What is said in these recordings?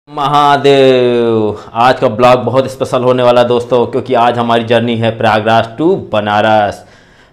महादेव। आज का ब्लॉग बहुत स्पेशल होने वाला है दोस्तों, क्योंकि आज हमारी जर्नी है प्रयागराज टू बनारस।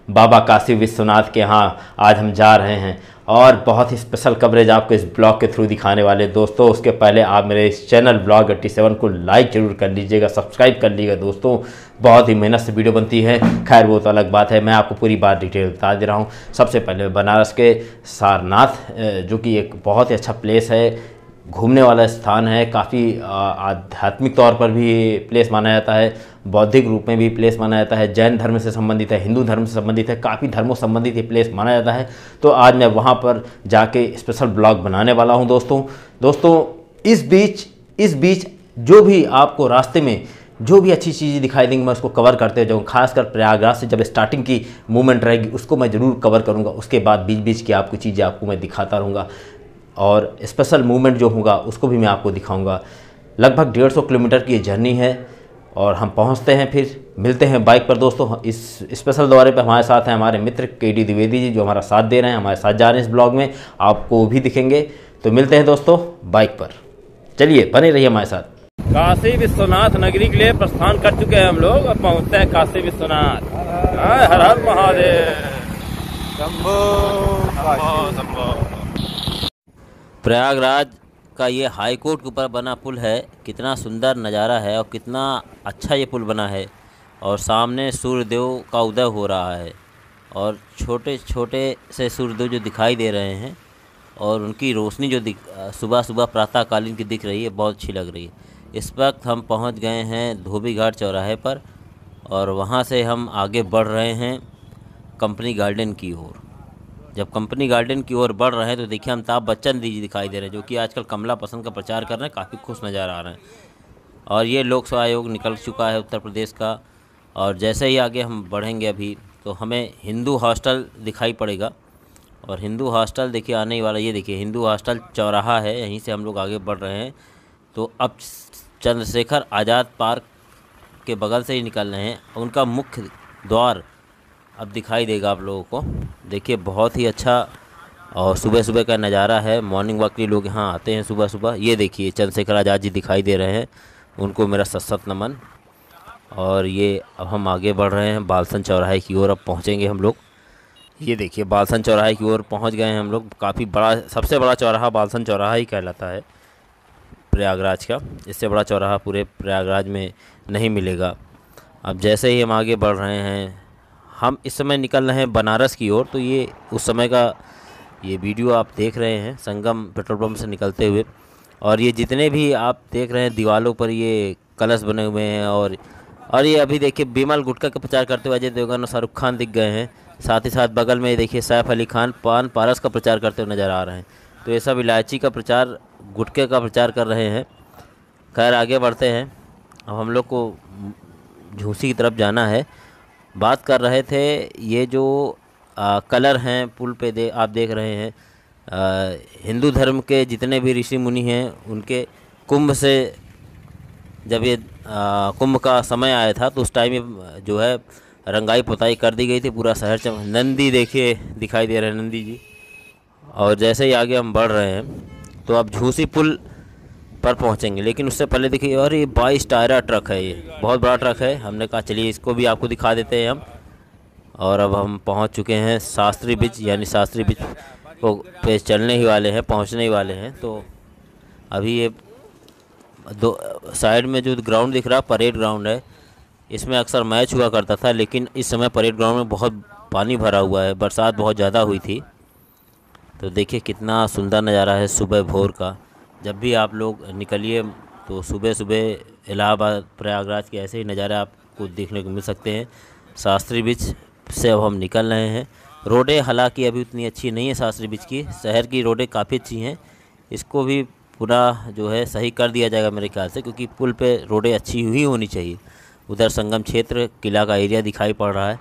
बाबा काशी विश्वनाथ के यहाँ आज हम जा रहे हैं और बहुत ही स्पेशल कवरेज आपको इस ब्लॉग के थ्रू दिखाने वाले हैं दोस्तों। उसके पहले आप मेरे इस चैनल ब्लॉग 87 को लाइक जरूर कर लीजिएगा, सब्सक्राइब कर लीजिएगा दोस्तों। बहुत ही मेहनत से वीडियो बनती है, खैर वो तो अलग बात है। मैं आपको पूरी बात डिटेल बता दे रहा हूँ। सबसे पहले बनारस के सारनाथ, जो कि एक बहुत ही अच्छा प्लेस है, घूमने वाला स्थान है। काफ़ी आध्यात्मिक तौर पर भी प्लेस माना जाता है, बौद्धिक रूप में भी प्लेस माना जाता है, जैन धर्म से संबंधित है, हिंदू धर्म से संबंधित है, काफ़ी धर्मों से संबंधित ये प्लेस माना जाता है। तो आज मैं वहाँ पर जाके स्पेशल ब्लॉग बनाने वाला हूँ दोस्तों। इस बीच जो भी आपको रास्ते में जो भी अच्छी चीज़ें दिखाई देंगी मैं उसको कवर करते जाऊँ। खासकर प्रयागराज से जब स्टार्टिंग की मूवमेंट रहेगी उसको मैं ज़रूर कवर करूँगा। उसके बाद बीच की आपको चीज़ें आपको मैं दिखाता रहूँगा और स्पेशल मूवमेंट जो होगा उसको भी मैं आपको दिखाऊंगा। लगभग 150 किलोमीटर की जर्नी है और हम पहुंचते हैं, फिर मिलते हैं बाइक पर दोस्तों। इस स्पेशल दौरे पर हमारे साथ हैं हमारे मित्र केडी द्विवेदी जी, जो हमारा साथ दे रहे हैं, हमारे साथ जा रहे हैं इस ब्लॉग में, आपको भी दिखेंगे। तो मिलते हैं दोस्तों बाइक पर, चलिए बने रहिए हमारे साथ। काशी विश्वनाथ नगरी के लिए प्रस्थान कर चुके हैं हम लोग और पहुँचते हैं काशी विश्वनाथ। हर हर महादेव, प्रयागराज का ये हाई कोर्ट के ऊपर बना पुल है। कितना सुंदर नज़ारा है और कितना अच्छा ये पुल बना है। और सामने सूर्यदेव का उदय हो रहा है और छोटे छोटे से सूर्यदेव जो दिखाई दे रहे हैं और उनकी रोशनी जो सुबह प्रातःकालीन की दिख रही है, बहुत अच्छी लग रही है। इस वक्त हम पहुंच गए हैं धोबी घाट चौराहे पर और वहां से हम आगे बढ़ रहे हैं कंपनी गार्डन की ओर। जब कंपनी गार्डन की ओर बढ़ रहे हैं तो देखिए अमिताभ बच्चन जी दिखाई दे रहे हैं, जो कि आजकल कमला पसंद का प्रचार कर रहे हैं, काफ़ी खुश नज़र आ रहे हैं। और ये लोक सेवा आयोग निकल चुका है उत्तर प्रदेश का। और जैसे ही आगे हम बढ़ेंगे अभी तो हमें हिंदू हॉस्टल दिखाई पड़ेगा और हिंदू हॉस्टल देखिए आने ही वाला। ये देखिए हिंदू हॉस्टल चौराहा है, यहीं से हम लोग आगे बढ़ रहे हैं। तो अब चंद्रशेखर आज़ाद पार्क के बगल से ही निकल रहे हैं, उनका मुख्य द्वार अब दिखाई देगा आप लोगों को। देखिए बहुत ही अच्छा और सुबह का नज़ारा है। मॉर्निंग वॉक के लिए लोग यहाँ आते हैं सुबह। ये देखिए चंद्रशेखर आज़ाद जी दिखाई दे रहे हैं, उनको मेरा सत नमन। और ये अब हम आगे बढ़ रहे हैं बालसन चौराहे की ओर, अब पहुँचेंगे हम लोग। ये देखिए बालसन चौराहे की ओर पहुँच गए हैं हम लोग। काफ़ी बड़ा, सबसे बड़ा चौराहा बालसन चौराहा ही कहलाता है प्रयागराज का। इससे बड़ा चौराहा पूरे प्रयागराज में नहीं मिलेगा। अब जैसे ही हम आगे बढ़ रहे हैं, हम इस समय निकल रहे हैं बनारस की ओर। तो ये उस समय का ये वीडियो आप देख रहे हैं संगम पेट्रोल पंप से निकलते हुए। और ये जितने भी आप देख रहे हैं दीवारों पर ये कलश बने हुए हैं और ये अभी देखिए बिमल गुटखा का प्रचार करते हुए अजय देवगन और शाहरुख खान दिख गए हैं। साथ ही साथ बगल में देखिए सैफ अली खान पान पारस का प्रचार करते हुए नज़र आ रहे हैं। तो ये सब इलायची का प्रचार, गुटखे का प्रचार कर रहे हैं। खैर आगे बढ़ते हैं। अब हम लोग को झूसी की तरफ जाना है। बात कर रहे थे ये जो कलर हैं पुल पे आप देख रहे हैं, हिंदू धर्म के जितने भी ऋषि मुनि हैं उनके कुंभ से जब ये कुंभ का समय आया था तो उस टाइम ये जो है रंगाई पुताई कर दी गई थी, पूरा शहर नंदी देखिए दिखाई दे रहे हैं, नंदी जी। और जैसे ही आगे हम बढ़ रहे हैं तो अब झूसी पुल पर पहुंचेंगे, लेकिन उससे पहले देखिए और ये 22 टायरा ट्रक है, ये बहुत बड़ा ट्रक है। हमने कहा चलिए इसको भी आपको दिखा देते हैं हम। और अब हम पहुंच चुके हैं शास्त्री ब्रिज, यानी शास्त्री ब्रिज को पे चलने ही वाले हैं, पहुंचने ही वाले हैं। तो अभी ये दो साइड में जो ग्राउंड दिख रहा है परेड ग्राउंड है, इसमें अक्सर मैच हुआ करता था, लेकिन इस समय परेड ग्राउंड में बहुत पानी भरा हुआ है, बरसात बहुत ज़्यादा हुई थी। तो देखिए कितना सुंदर नज़ारा है सुबह भोर का। जब भी आप लोग निकलिए तो सुबह इलाहाबाद प्रयागराज के ऐसे ही नज़ारे आपको देखने को मिल सकते हैं। शास्त्री ब्रिज से अब हम निकल रहे हैं। रोडें हालांकि अभी उतनी अच्छी नहीं है शास्त्री ब्रिज की, शहर की रोडें काफ़ी अच्छी हैं। इसको भी पूरा जो है सही कर दिया जाएगा मेरे ख्याल से, क्योंकि पुल पे रोडें अच्छी हुई होनी चाहिए। उधर संगम क्षेत्र किला का एरिया दिखाई पड़ रहा है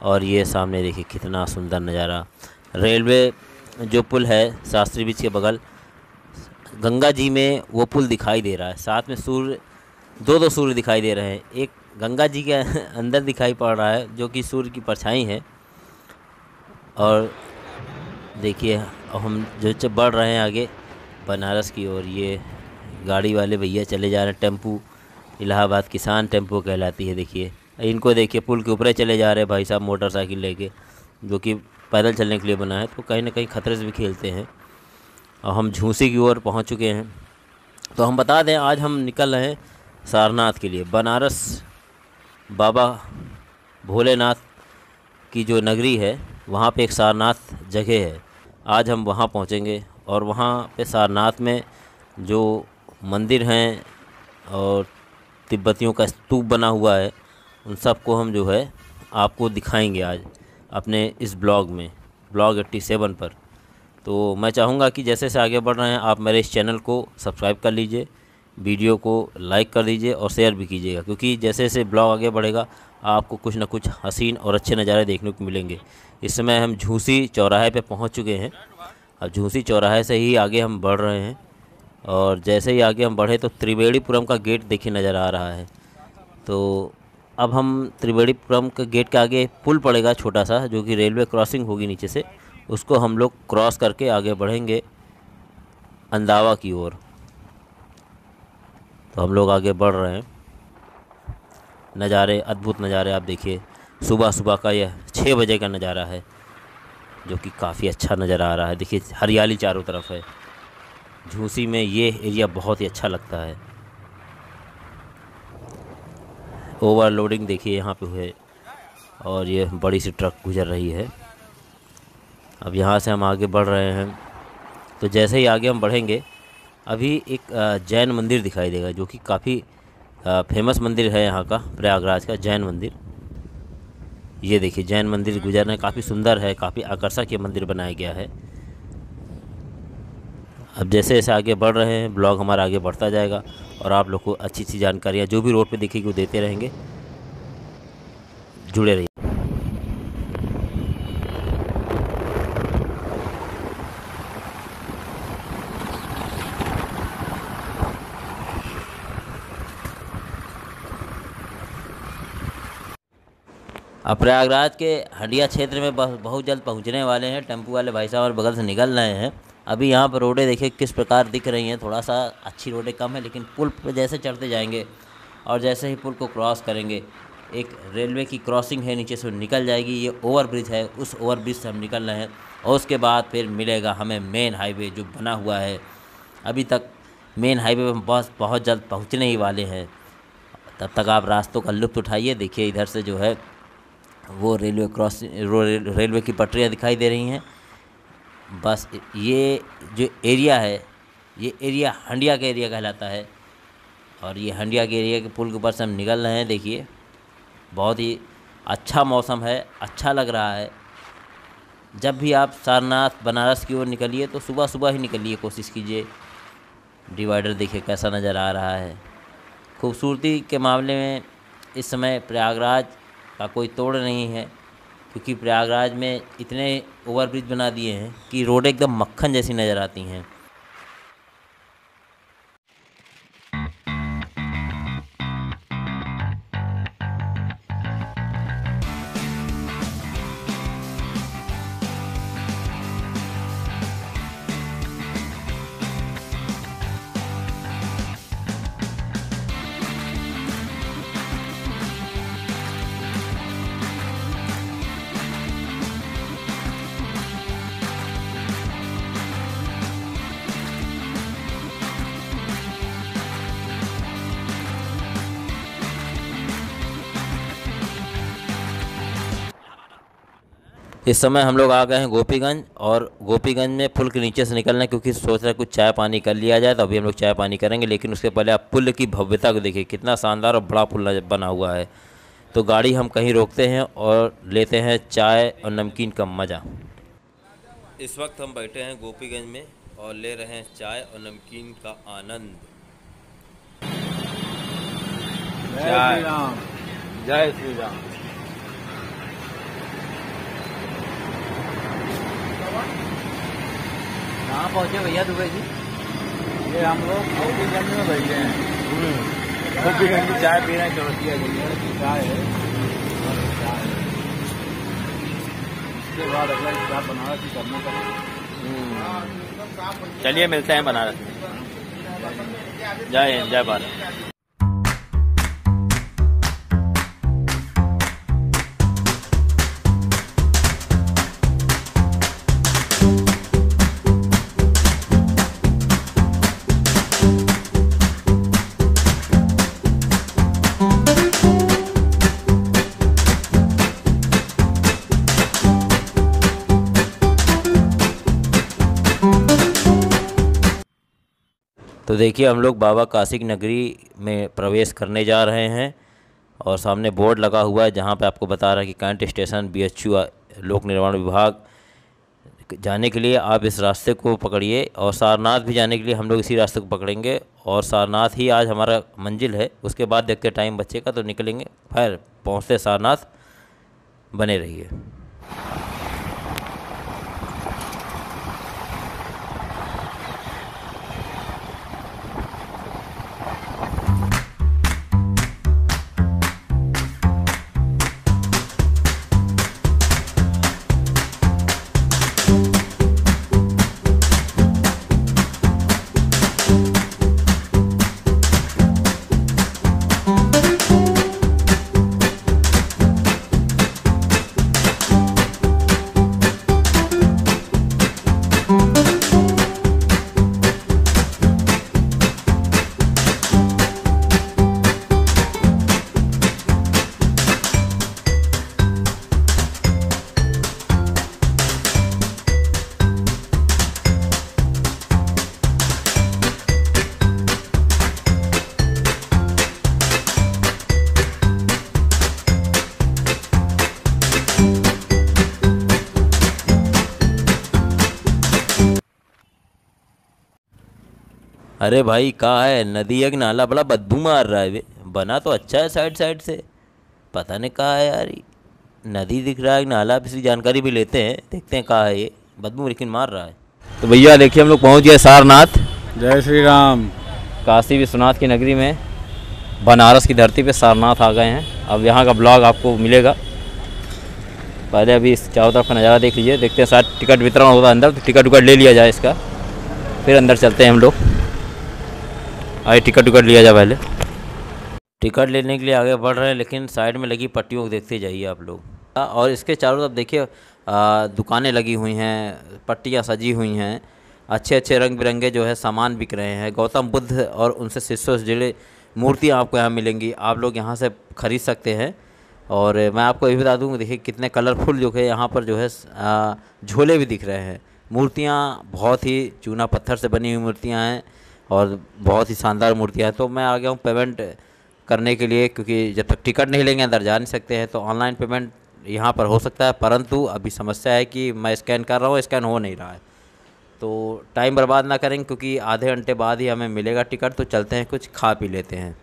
और ये सामने देखिए कितना सुंदर नज़ारा। रेलवे जो पुल है शास्त्री ब्रिज के बगल गंगा जी में वो पुल दिखाई दे रहा है। साथ में सूर्य, दो सूर्य दिखाई दे रहे हैं। एक गंगा जी के अंदर दिखाई पड़ रहा है जो कि सूर्य की परछाई है। और देखिए अब हम जो बढ़ रहे हैं आगे बनारस की ओर। ये गाड़ी वाले भैया चले जा रहे हैं। टेम्पू इलाहाबाद किसान टेम्पो कहलाती है। देखिए इनको देखिए पुल के ऊपर चले जा रहे हैं भाई साहब मोटरसाइकिल लेके, जो कि पैदल चलने के लिए बना है, तो कहीं ना कहीं खतरे से भी खेलते हैं। और हम झूसी की ओर पहुंच चुके हैं। तो हम बता दें आज हम निकल रहे हैं सारनाथ के लिए। बनारस बाबा भोलेनाथ की जो नगरी है वहाँ पे एक सारनाथ जगह है। आज हम वहाँ पहुँचेंगे और वहाँ पे सारनाथ में जो मंदिर हैं और तिब्बतियों का स्तूप बना हुआ है उन सब को हम जो है आपको दिखाएंगे आज अपने इस ब्लॉग में, ब्लॉग 87 पर। तो मैं चाहूँगा कि जैसे से आगे बढ़ रहे हैं आप मेरे इस चैनल को सब्सक्राइब कर लीजिए, वीडियो को लाइक कर दीजिए और शेयर भी कीजिएगा, क्योंकि जैसे जैसे ब्लॉग आगे बढ़ेगा आपको कुछ ना कुछ हसीन और अच्छे नज़ारे देखने को मिलेंगे। इस समय हम झूसी चौराहे पे पहुंच चुके हैं। अब झूसी चौराहे से ही आगे हम बढ़ रहे हैं और जैसे ही आगे हम बढ़े तो त्रिवेणीपुरम का गेट देखिए नज़र आ रहा है। तो अब हम त्रिवेणीपुरम के गेट के आगे पुल पड़ेगा छोटा सा, जो कि रेलवे क्रॉसिंग होगी नीचे से, उसको हम लोग क्रॉस करके आगे बढ़ेंगे अंदावा की ओर। तो हम लोग आगे बढ़ रहे हैं। नज़ारे, अद्भुत नज़ारे आप देखिए। सुबह सुबह का यह 6 बजे का नज़ारा है, जो कि काफ़ी अच्छा नज़र आ रहा है। देखिए हरियाली चारों तरफ है। झूसी में ये एरिया बहुत ही अच्छा लगता है। ओवरलोडिंग देखिए यहाँ पे है और ये बड़ी सी ट्रक गुजर रही है। अब यहाँ से हम आगे बढ़ रहे हैं। तो जैसे ही आगे हम बढ़ेंगे अभी एक जैन मंदिर दिखाई देगा, जो कि काफ़ी फेमस मंदिर है यहाँ का, प्रयागराज का जैन मंदिर। ये देखिए जैन मंदिर गुजर रहे हैं, काफ़ी सुंदर है, काफ़ी आकर्षक ये मंदिर बनाया गया है। अब जैसे जैसे आगे बढ़ रहे हैं ब्लॉग हमारा आगे बढ़ता जाएगा और आप लोग को अच्छी अच्छी जानकारियाँ जो भी रोड पे दिखेगी वो देते रहेंगे। जुड़े रहिए। अब प्रयागराज के हंडिया क्षेत्र में बहुत जल्द पहुंचने वाले हैं। टेम्पू वाले भाई साहब और बगल से निकल रहे हैं। अभी यहाँ पर रोडें देखिए किस प्रकार दिख रही हैं। थोड़ा सा अच्छी रोडें कम है, लेकिन पुल पे जैसे चढ़ते जाएंगे और जैसे ही पुल को क्रॉस करेंगे एक रेलवे की क्रॉसिंग है, नीचे से निकल जाएगी। ये ओवरब्रिज है, उस ओवरब्रिज से हम निकल रहे हैं और उसके बाद फिर मिलेगा हमें मेन हाईवे जो बना हुआ है। अभी तक मेन हाईवे पर बस बहुत जल्द पहुँचने ही वाले हैं। तब तक आप रास्तों का लुत्फ़ उठाइए। देखिए इधर से जो है वो रेलवे की पटरियाँ दिखाई दे रही हैं। बस ये जो एरिया है ये एरिया हंडिया का एरिया कहलाता है और ये हंडिया के एरिया के पुल के ऊपर से हम निकल रहे हैं। देखिए बहुत ही अच्छा मौसम है, अच्छा लग रहा है। जब भी आप सारनाथ बनारस की ओर निकलिए तो सुबह सुबह ही निकलिए, कोशिश कीजिए। डिवाइडर देखिए कैसा नज़र आ रहा है। खूबसूरती के मामले में इस समय प्रयागराज का कोई तोड़ नहीं है, क्योंकि प्रयागराज में इतने ओवरब्रिज बना दिए हैं कि रोड एकदम मक्खन जैसी नज़र आती हैं। इस समय हम लोग आ गए हैं गोपीगंज और गोपीगंज में पुल के नीचे से निकलना है, क्योंकि सोच रहे कुछ चाय पानी कर लिया जाए। तो अभी हम लोग चाय पानी करेंगे, लेकिन उसके पहले आप पुल की भव्यता को देखिए, कितना शानदार और बड़ा पुल बना हुआ है। तो गाड़ी हम कहीं रोकते हैं और लेते हैं चाय और नमकीन का मज़ा। इस वक्त हम बैठे हैं गोपीगंज में और ले रहे हैं चाय और नमकीन का आनंद। जय श्री राम, जय श्री राम। कहाँ पहुँचे भैया दुबई जी? ये हम लोग गोपीगंज में बैठे हैं। गोपीगंज की चाय पी रहे हैं, चौरसिया की चाय है। इसके बाद अगला स्टॉप बनारस ही करना पड़ेगा। चलिए मिलते हैं बनारस में। जय हिंद, जय भारत। तो देखिए हम लोग बाबा काशिक नगरी में प्रवेश करने जा रहे हैं और सामने बोर्ड लगा हुआ है जहां पे आपको बता रहा है कि कैंट स्टेशन BHU लोक निर्माण विभाग जाने के लिए आप इस रास्ते को पकड़िए, और सारनाथ भी जाने के लिए हम लोग इसी रास्ते को पकड़ेंगे, और सारनाथ ही आज हमारा मंजिल है। उसके बाद देखते टाइम बचेगा तो निकलेंगे, फिर पहुँचते सारनाथ। बने रहिए। अरे भाई कहाँ है? नदी एक नाला बड़ा बदबू मार रहा है बे। बना तो अच्छा है साइड साइड से, पता नहीं कहाँ है यार। नदी दिख रहा है, नाला, इसकी जानकारी भी लेते हैं, देखते हैं कहाँ है ये। बदबू लेकिन मार रहा है। तो भैया देखिए हम लोग पहुँच गए सारनाथ। जय श्री राम। काशी विश्वनाथ की नगरी में, बनारस की धरती पे सारनाथ आ गए हैं। अब यहाँ का ब्लॉग आपको मिलेगा। पहले अभी इस चारों तरफ का नज़ारा देख लीजिए। देखते हैं शायद टिकट वितरण होगा अंदर, तो टिकट ले लिया जाए इसका, फिर अंदर चलते हैं हम लोग। आइए टिकट लिया जाए पहले। टिकट लेने के लिए आगे बढ़ रहे हैं, लेकिन साइड में लगी पट्टियों को देखते जाइए आप लोग। और इसके चारों तरफ देखिए दुकानें लगी हुई हैं, पट्टियाँ सजी हुई हैं, अच्छे अच्छे रंग बिरंगे जो है सामान बिक रहे हैं। गौतम बुद्ध और उनसे शिष्यों से जुड़े मूर्तियाँ आपको यहाँ मिलेंगी, आप लोग यहाँ से ख़रीद सकते हैं। और मैं आपको ये बता दूँ, देखिए कितने कलरफुल जो है यहाँ पर जो है झोले भी दिख रहे हैं। मूर्तियाँ बहुत ही चूना पत्थर से बनी हुई मूर्तियाँ हैं और बहुत ही शानदार मूर्तियाँ हैं। तो मैं आ गया हूँ पेमेंट करने के लिए, क्योंकि जब तक टिकट नहीं लेंगे अंदर जा नहीं सकते हैं। तो ऑनलाइन पेमेंट यहाँ पर हो सकता है, परंतु अभी समस्या है कि मैं स्कैन कर रहा हूँ, स्कैन हो नहीं रहा है। तो टाइम बर्बाद ना करेंगे, क्योंकि आधे घंटे बाद ही हमें मिलेगा टिकट। तो चलते हैं, कुछ खा पी लेते हैं।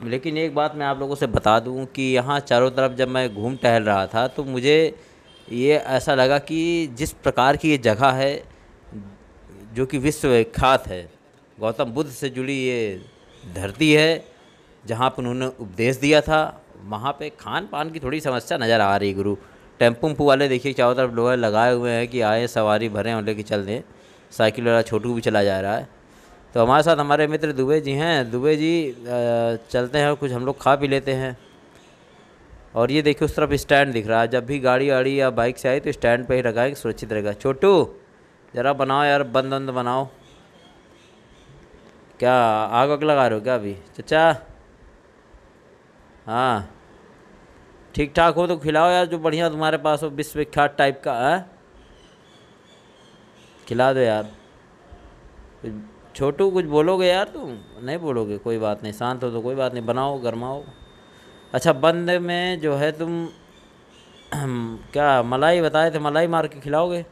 लेकिन एक बात मैं आप लोगों से बता दूं कि यहाँ चारों तरफ जब मैं घूम टहल रहा था तो मुझे ये ऐसा लगा कि जिस प्रकार की ये जगह है, जो कि विश्व विख्यात है, गौतम बुद्ध से जुड़ी ये धरती है, जहाँ पर उन्होंने उपदेश दिया था, वहाँ पे खान पान की थोड़ी समस्या नज़र आ रही। गुरु टेम्पो वाले देखिए चारों तरफ लोग लगाए हुए हैं कि आए सवारी भरें और लेके चल दें। साइकिल वाला छोटू भी चला जा रहा है। तो हमारे साथ हमारे मित्र दुबे जी हैं। दुबे जी चलते हैं, कुछ हम लोग खा पी लेते हैं। और ये देखिए उस तरफ स्टैंड दिख रहा है, जब भी गाड़ी आड़ी या बाइक से आई तो स्टैंड पे ही लगाएंगे, सुरक्षित रहेगा। छोटू ज़रा बनाओ यार, बंद बंद बनाओ। क्या आग वग लगा रहे हो क्या अभी चचा? हाँ ठीक ठाक हो तो खिलाओ यार, जो बढ़िया तुम्हारे पास हो, विश्वविख्यात टाइप का है, खिला दो यार। छोटू कुछ बोलोगे यार? तुम नहीं बोलोगे, कोई बात नहीं, शांत हो तो कोई बात नहीं, बनाओ गरमाओ। अच्छा बंद में जो है तुम क्या मलाई बताए थे, मलाई मार के खिलाओगे?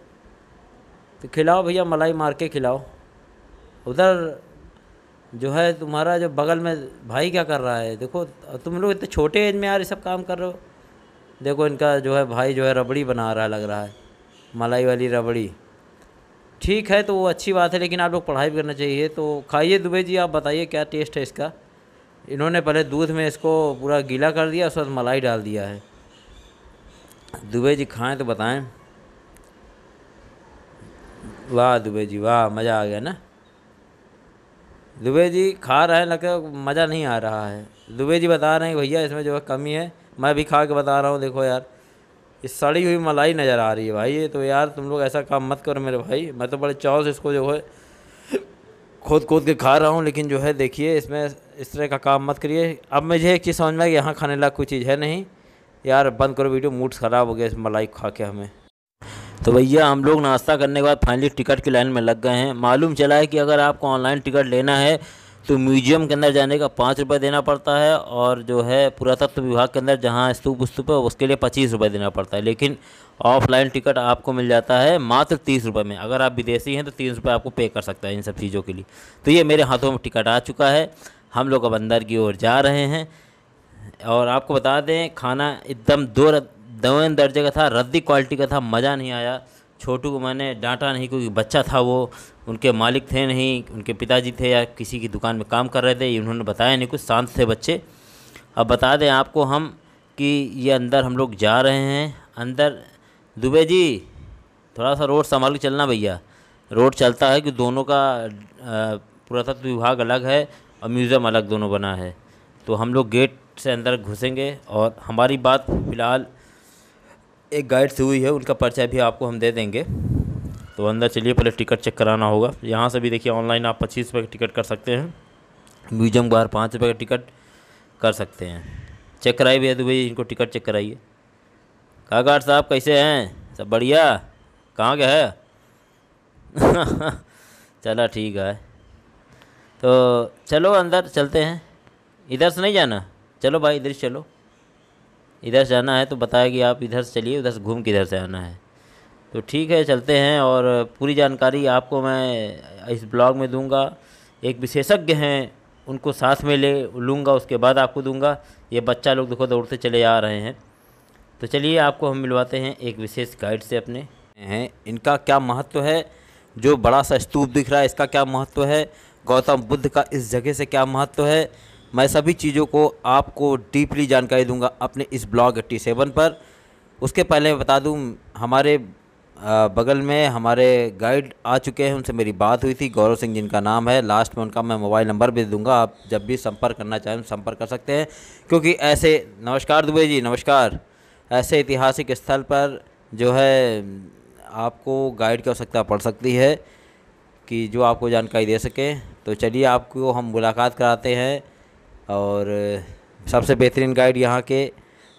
तो खिलाओ भैया, मलाई मार के खिलाओ। उधर जो है तुम्हारा जो बगल में भाई क्या कर रहा है, देखो तुम लोग इतने छोटे एज में यार ये सब काम कर रहे हो। देखो इनका जो है भाई जो है रबड़ी बना रहा है, लग रहा है मलाई वाली रबड़ी। ठीक है तो वो अच्छी बात है, लेकिन आप लोग पढ़ाई भी करना चाहिए। तो खाइए दुबे जी, आप बताइए क्या टेस्ट है इसका। इन्होंने पहले दूध में इसको पूरा गीला कर दिया, उसके बाद मलाई डाल दिया है। दुबे जी खाएं तो बताएं। वाह दुबे जी वाह, मज़ा आ गया ना। दुबे जी खा रहे हैं, लगता मज़ा नहीं आ रहा है। दुबे जी बता रहे हैं भैया इसमें जो है कमी है। मैं भी खा के बता रहा हूँ, देखो यार ये सड़ी हुई मलाई नज़र आ रही है भाई। ये तो यार तुम लोग ऐसा काम मत करो मेरे भाई। मैं तो बड़े चाव से इसको जो है खोद के खा रहा हूँ, लेकिन जो है देखिए इसमें इस तरह का काम मत करिए। अब मुझे एक चीज़ समझ में आई, यहाँ खाने लायक कोई चीज़ है नहीं यार। बंद करो वीडियो, मूड ख़राब हो गया इस मलाई खा के हमें। तो भैया हम लोग नाश्ता करने के बाद फाइनली टिकट की लाइन में लग गए हैं। मालूम चला है कि अगर आपको ऑनलाइन टिकट लेना है तो म्यूजियम के अंदर जाने का 5 रुपये देना पड़ता है, और जो है पुरातत्व विभाग के अंदर जहाँ स्तूप है उसके लिए 25 रुपये देना पड़ता है। लेकिन ऑफलाइन टिकट आपको मिल जाता है मात्र 30 रुपये में। अगर आप विदेशी हैं तो 30 रुपये आपको पे कर सकता है इन सब चीज़ों के लिए। तो ये मेरे हाथों में टिकट आ चुका है, हम लोग अब अंदर की ओर जा रहे हैं। और आपको बता दें खाना एकदम दो दर्जे का था, रद्दी क्वालिटी का था, मज़ा नहीं आया। छोटू को मैंने डांटा नहीं क्योंकि बच्चा था वो, उनके मालिक थे नहीं, उनके पिताजी थे या किसी की दुकान में काम कर रहे थे, उन्होंने बताया नहीं कुछ, शांत थे बच्चे। अब बता दें आपको हम कि ये अंदर हम लोग जा रहे हैं। अंदर दुबे जी थोड़ा सा रोड संभाल के चलना भैया, रोड चलता है कि दोनों का पुरातत्व विभाग अलग है और म्यूज़ियम अलग दोनों बना है। तो हम लोग गेट से अंदर घुसेंगे और हमारी बात फ़िलहाल एक गाइड से हुई है, उनका परिचय भी आपको हम दे देंगे। तो अंदर चलिए, पहले टिकट चेक कराना होगा। यहाँ से भी देखिए ऑनलाइन आप 25 रुपये का टिकट कर सकते हैं, म्यूजियम बाहर 5 रुपये का टिकट कर सकते हैं। चेक कराइए भैया दुबे, इनको टिकट चेक कराइए। का गार्ड साहब कैसे हैं, सब बढ़िया? कहाँ गए है? चला ठीक है, तो चलो अंदर चलते हैं। इधर से नहीं जाना, चलो भाई इधर चलो। इधर से जाना है तो बताया कि आप इधर से चलिए, उधर से घूम के इधर से आना है। तो ठीक है चलते हैं, और पूरी जानकारी आपको मैं इस ब्लॉग में दूंगा। एक विशेषज्ञ हैं उनको साथ में ले लूँगा, उसके बाद आपको दूंगा। ये बच्चा लोग देखो दौड़ते चले आ रहे हैं। तो चलिए आपको हम मिलवाते हैं एक विशेष गाइड से अपने हैं। इनका क्या महत्व है, जो बड़ा सा स्तूप दिख रहा है इसका क्या महत्व है, गौतम बुद्ध का इस जगह से क्या महत्व है, मैं सभी चीज़ों को आपको डीपली जानकारी दूंगा अपने इस ब्लॉग 87 पर। उसके पहले मैं बता दूं, हमारे बगल में हमारे गाइड आ चुके हैं, उनसे मेरी बात हुई थी, गौरव सिंह जिनका नाम है। लास्ट में उनका मैं मोबाइल नंबर भी दूंगा, आप जब भी संपर्क करना चाहें संपर्क कर सकते हैं। क्योंकि ऐसे, नमस्कार दुबे जी, नमस्कार। ऐसे ऐतिहासिक स्थल पर जो है आपको गाइड की आवश्यकता पड़ सकती है कि जो आपको जानकारी दे सके। तो चलिए आपको हम मुलाकात कराते हैं, और सबसे बेहतरीन गाइड यहाँ के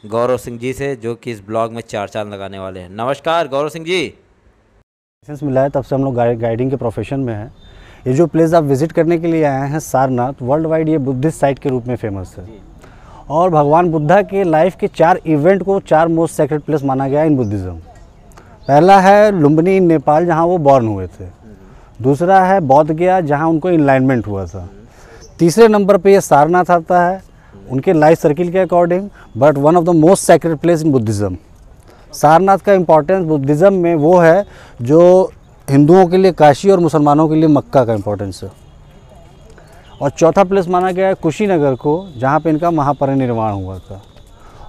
गौरव सिंह जी से, जो कि इस ब्लॉग में 4 चांद लगाने वाले हैं। नमस्कार गौरव सिंह जी। लाइसेंस मिला है तब से हम लोग गाइडिंग के प्रोफेशन में हैं। ये जो प्लेस आप विजिट करने के लिए आए हैं सारनाथ, वर्ल्ड वाइड ये बुद्धिस्ट साइट के रूप में फेमस है, और भगवान बुद्धा के लाइफ के 4 इवेंट को 4 मोस्ट सेक्रेड प्लेस माना गया इन बुद्धिज़्म। पहला है लुम्बिनी इन नेपाल, जहाँ वो बॉर्न हुए थे। दूसरा है बौद्ध गया, जहाँ उनको इनलाइनमेंट हुआ था। तीसरे नंबर पे ये सारनाथ आता है उनके लाइफ सर्किल के according, but one of the most sacred place in Buddhism. Sarnath का इम्पोर्टेंस बुद्धिज़्म में वो है जो हिंदुओं के लिए काशी और मुसलमानों के लिए मक्का का इम्पोर्टेंस है। और चौथा प्लेस माना गया है कुशीनगर को, जहाँ पे इनका महापरिनिर्वाण हुआ था।